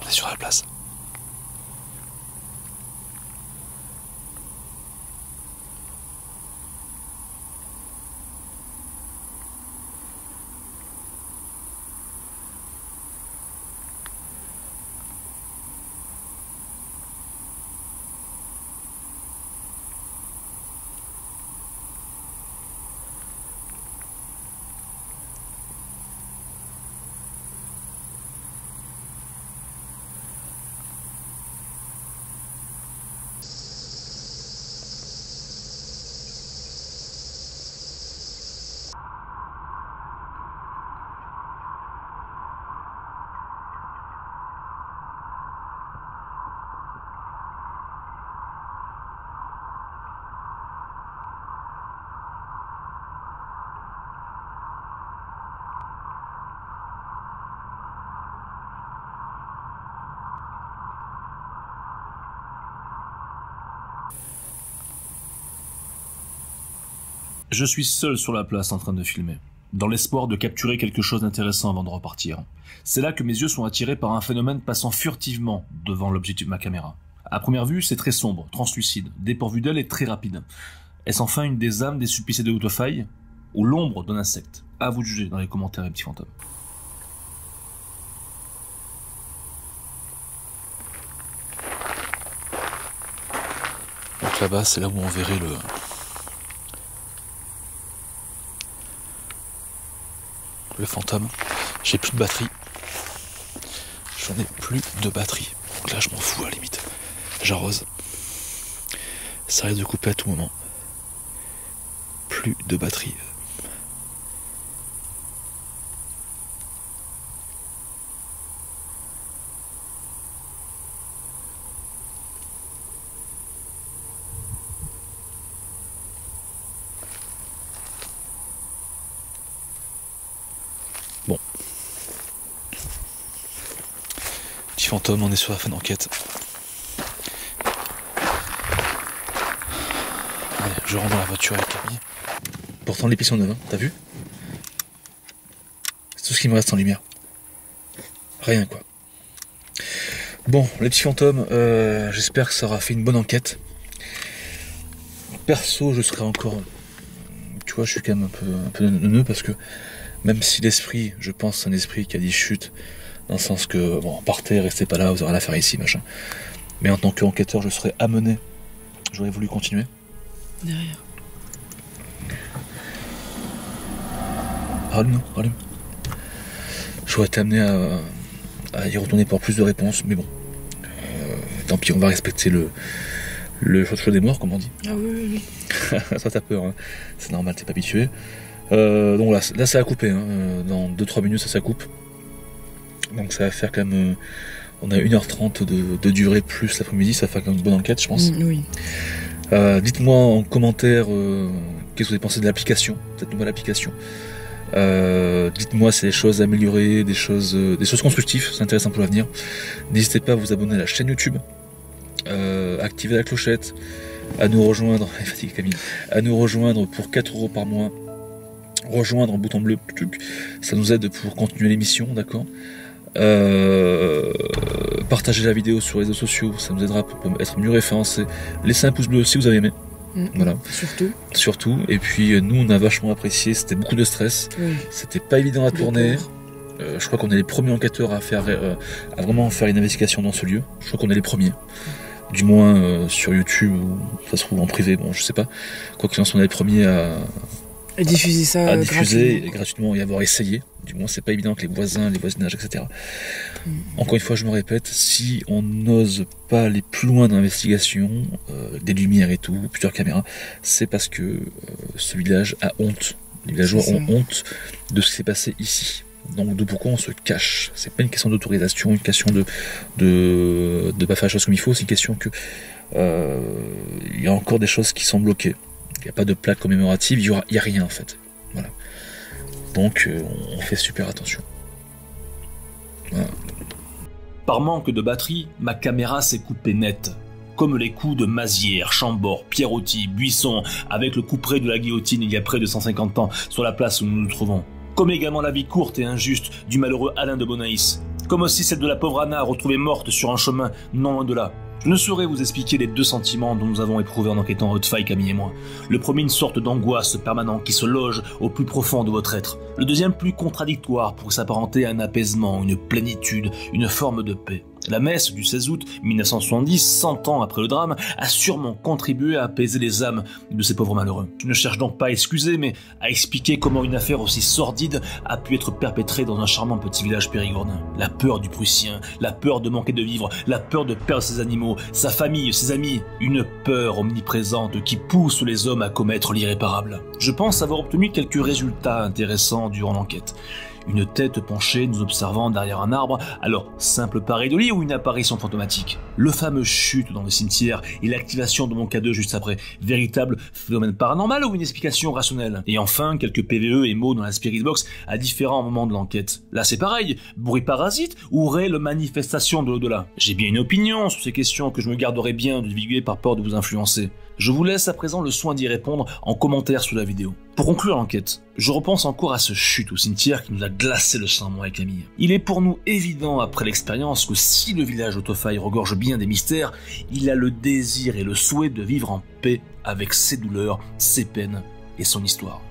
On est sur la place. Je suis seul sur la place en train de filmer, dans l'espoir de capturer quelque chose d'intéressant avant de repartir. C'est là que mes yeux sont attirés par un phénomène passant furtivement devant l'objectif de ma caméra. À première vue, c'est très sombre, translucide, dépourvu d'ailes et très rapide. Est-ce enfin une des âmes des suppliciés de Haute-Faille ou l'ombre d'un insecte? À vous de juger dans les commentaires, les petits fantômes. Donc là-bas, c'est là où on verrait le fantôme. J'ai plus de batterie. J'en ai plus de batterie. Donc là, je m'en fous à la limite. J'arrose. Ça risque de couper à tout moment. Plus de batterie. Bon. Petit fantôme, on est sur la fin d'enquête. Allez, je rentre dans la voiture avec Camille. Pourtant l'épice en neuve, hein, t'as vu? C'est tout ce qui me reste en lumière. Rien quoi. Bon, les petits fantômes, j'espère que ça aura fait une bonne enquête. Perso, je serais encore... Tu vois, je suis quand même un peu neuneux parce que même si l'esprit, je pense, c'est un esprit qui a dit chute, dans le sens que, bon, partez, restez pas là, vous aurez rien à faire ici, machin. Mais en tant qu'enquêteur, je serais amené, j'aurais voulu continuer. Derrière. Rallume. J'aurais été amené à y retourner pour plus de réponses, mais bon. Tant pis, on va respecter le choix des morts, comme on dit. Ah oui. Ça t'as peur, hein. C'est normal, t'es pas habitué. Donc là ça a coupé, hein. Dans 2-3 minutes ça coupe. Donc ça va faire quand même... on a 1h30 de durée plus l'après-midi, ça va faire quand même une bonne enquête, je pense. Oui. Dites-moi en commentaire qu'est-ce que vous avez pensé de l'application, cette nouvelle application. Dites-moi si des choses à améliorer, des choses constructives, c'est intéressant pour l'avenir. N'hésitez pas à vous abonner à la chaîne YouTube, activer la clochette, à nous rejoindre, Camille, à nous rejoindre pour 4 € par mois. Rejoindre en bouton bleu, ça nous aide pour continuer l'émission, d'accord. Partagez la vidéo sur les réseaux sociaux, ça nous aidera pour être mieux référencés. Laissez un pouce bleu si vous avez aimé. Voilà. Surtout. Et puis nous on a vachement apprécié, c'était beaucoup de stress. Oui. C'était pas évident à tourner. Je crois qu'on est les premiers enquêteurs à à vraiment faire une investigation dans ce lieu. Je crois qu'on est les premiers. Du moins sur YouTube ou ça se trouve en privé, bon je sais pas. Quoi qu'il en soit, on est les premiers à diffuser ça gratuitement et avoir essayé. Du moins c'est pas évident avec les voisins, les voisinages, etc. Encore une fois je me répète, si on n'ose pas aller plus loin dans l'investigation, des lumières et tout, plusieurs caméras, c'est parce que ce village a honte. Les villageois ont honte de ce qui s'est passé ici. Donc de pourquoi on se cache. C'est pas une question d'autorisation, une question de pas faire les choses comme il faut, c'est une question que il y a encore des choses qui sont bloquées. Il n'y a pas de plaque commémorative, il y a rien en fait. Voilà. Donc on fait super attention. Voilà. Par manque de batterie, ma caméra s'est coupée net. Comme les coups de Mazières, Chambord, Pierrotti, Buisson, avec le couperet de la guillotine il y a près de 150 ans sur la place où nous nous trouvons. Comme également la vie courte et injuste du malheureux Alain de Bonaïs. Comme aussi celle de la pauvre Anna retrouvée morte sur un chemin non loin de là. Je ne saurais vous expliquer les deux sentiments dont nous avons éprouvé en enquêtant Haute-Faille, Camille et moi. Le premier, une sorte d'angoisse permanente qui se loge au plus profond de votre être. Le deuxième, plus contradictoire pour s'apparenter à un apaisement, une plénitude, une forme de paix. La messe du 16 août 1970, 100 ans après le drame, a sûrement contribué à apaiser les âmes de ces pauvres malheureux. Je ne cherche donc pas à excuser, mais à expliquer comment une affaire aussi sordide a pu être perpétrée dans un charmant petit village périgordin. La peur du Prussien, la peur de manquer de vivre, la peur de perdre ses animaux, sa famille, ses amis, une peur omniprésente qui pousse les hommes à commettre l'irréparable. Je pense avoir obtenu quelques résultats intéressants durant l'enquête. Une tête penchée nous observant derrière un arbre, alors simple pareidolie ou une apparition fantomatique. Le fameux chute dans le cimetière et l'activation de mon K2 juste après. Véritable phénomène paranormal ou une explication rationnelle? Et enfin, quelques PVE et mots dans la Spirit Box à différents moments de l'enquête. Là c'est pareil, bruit parasite ou réelle manifestation de l'au-delà? J'ai bien une opinion sur ces questions que je me garderai bien de divulguer par peur de vous influencer. Je vous laisse à présent le soin d'y répondre en commentaire sous la vidéo. Pour conclure l'enquête, je repense encore à ce chute au cimetière qui nous a glacé le sang, moi et Camille. Il est pour nous évident après l'expérience que si le village d'Autofaille regorge bien des mystères, il a le désir et le souhait de vivre en paix avec ses douleurs, ses peines et son histoire.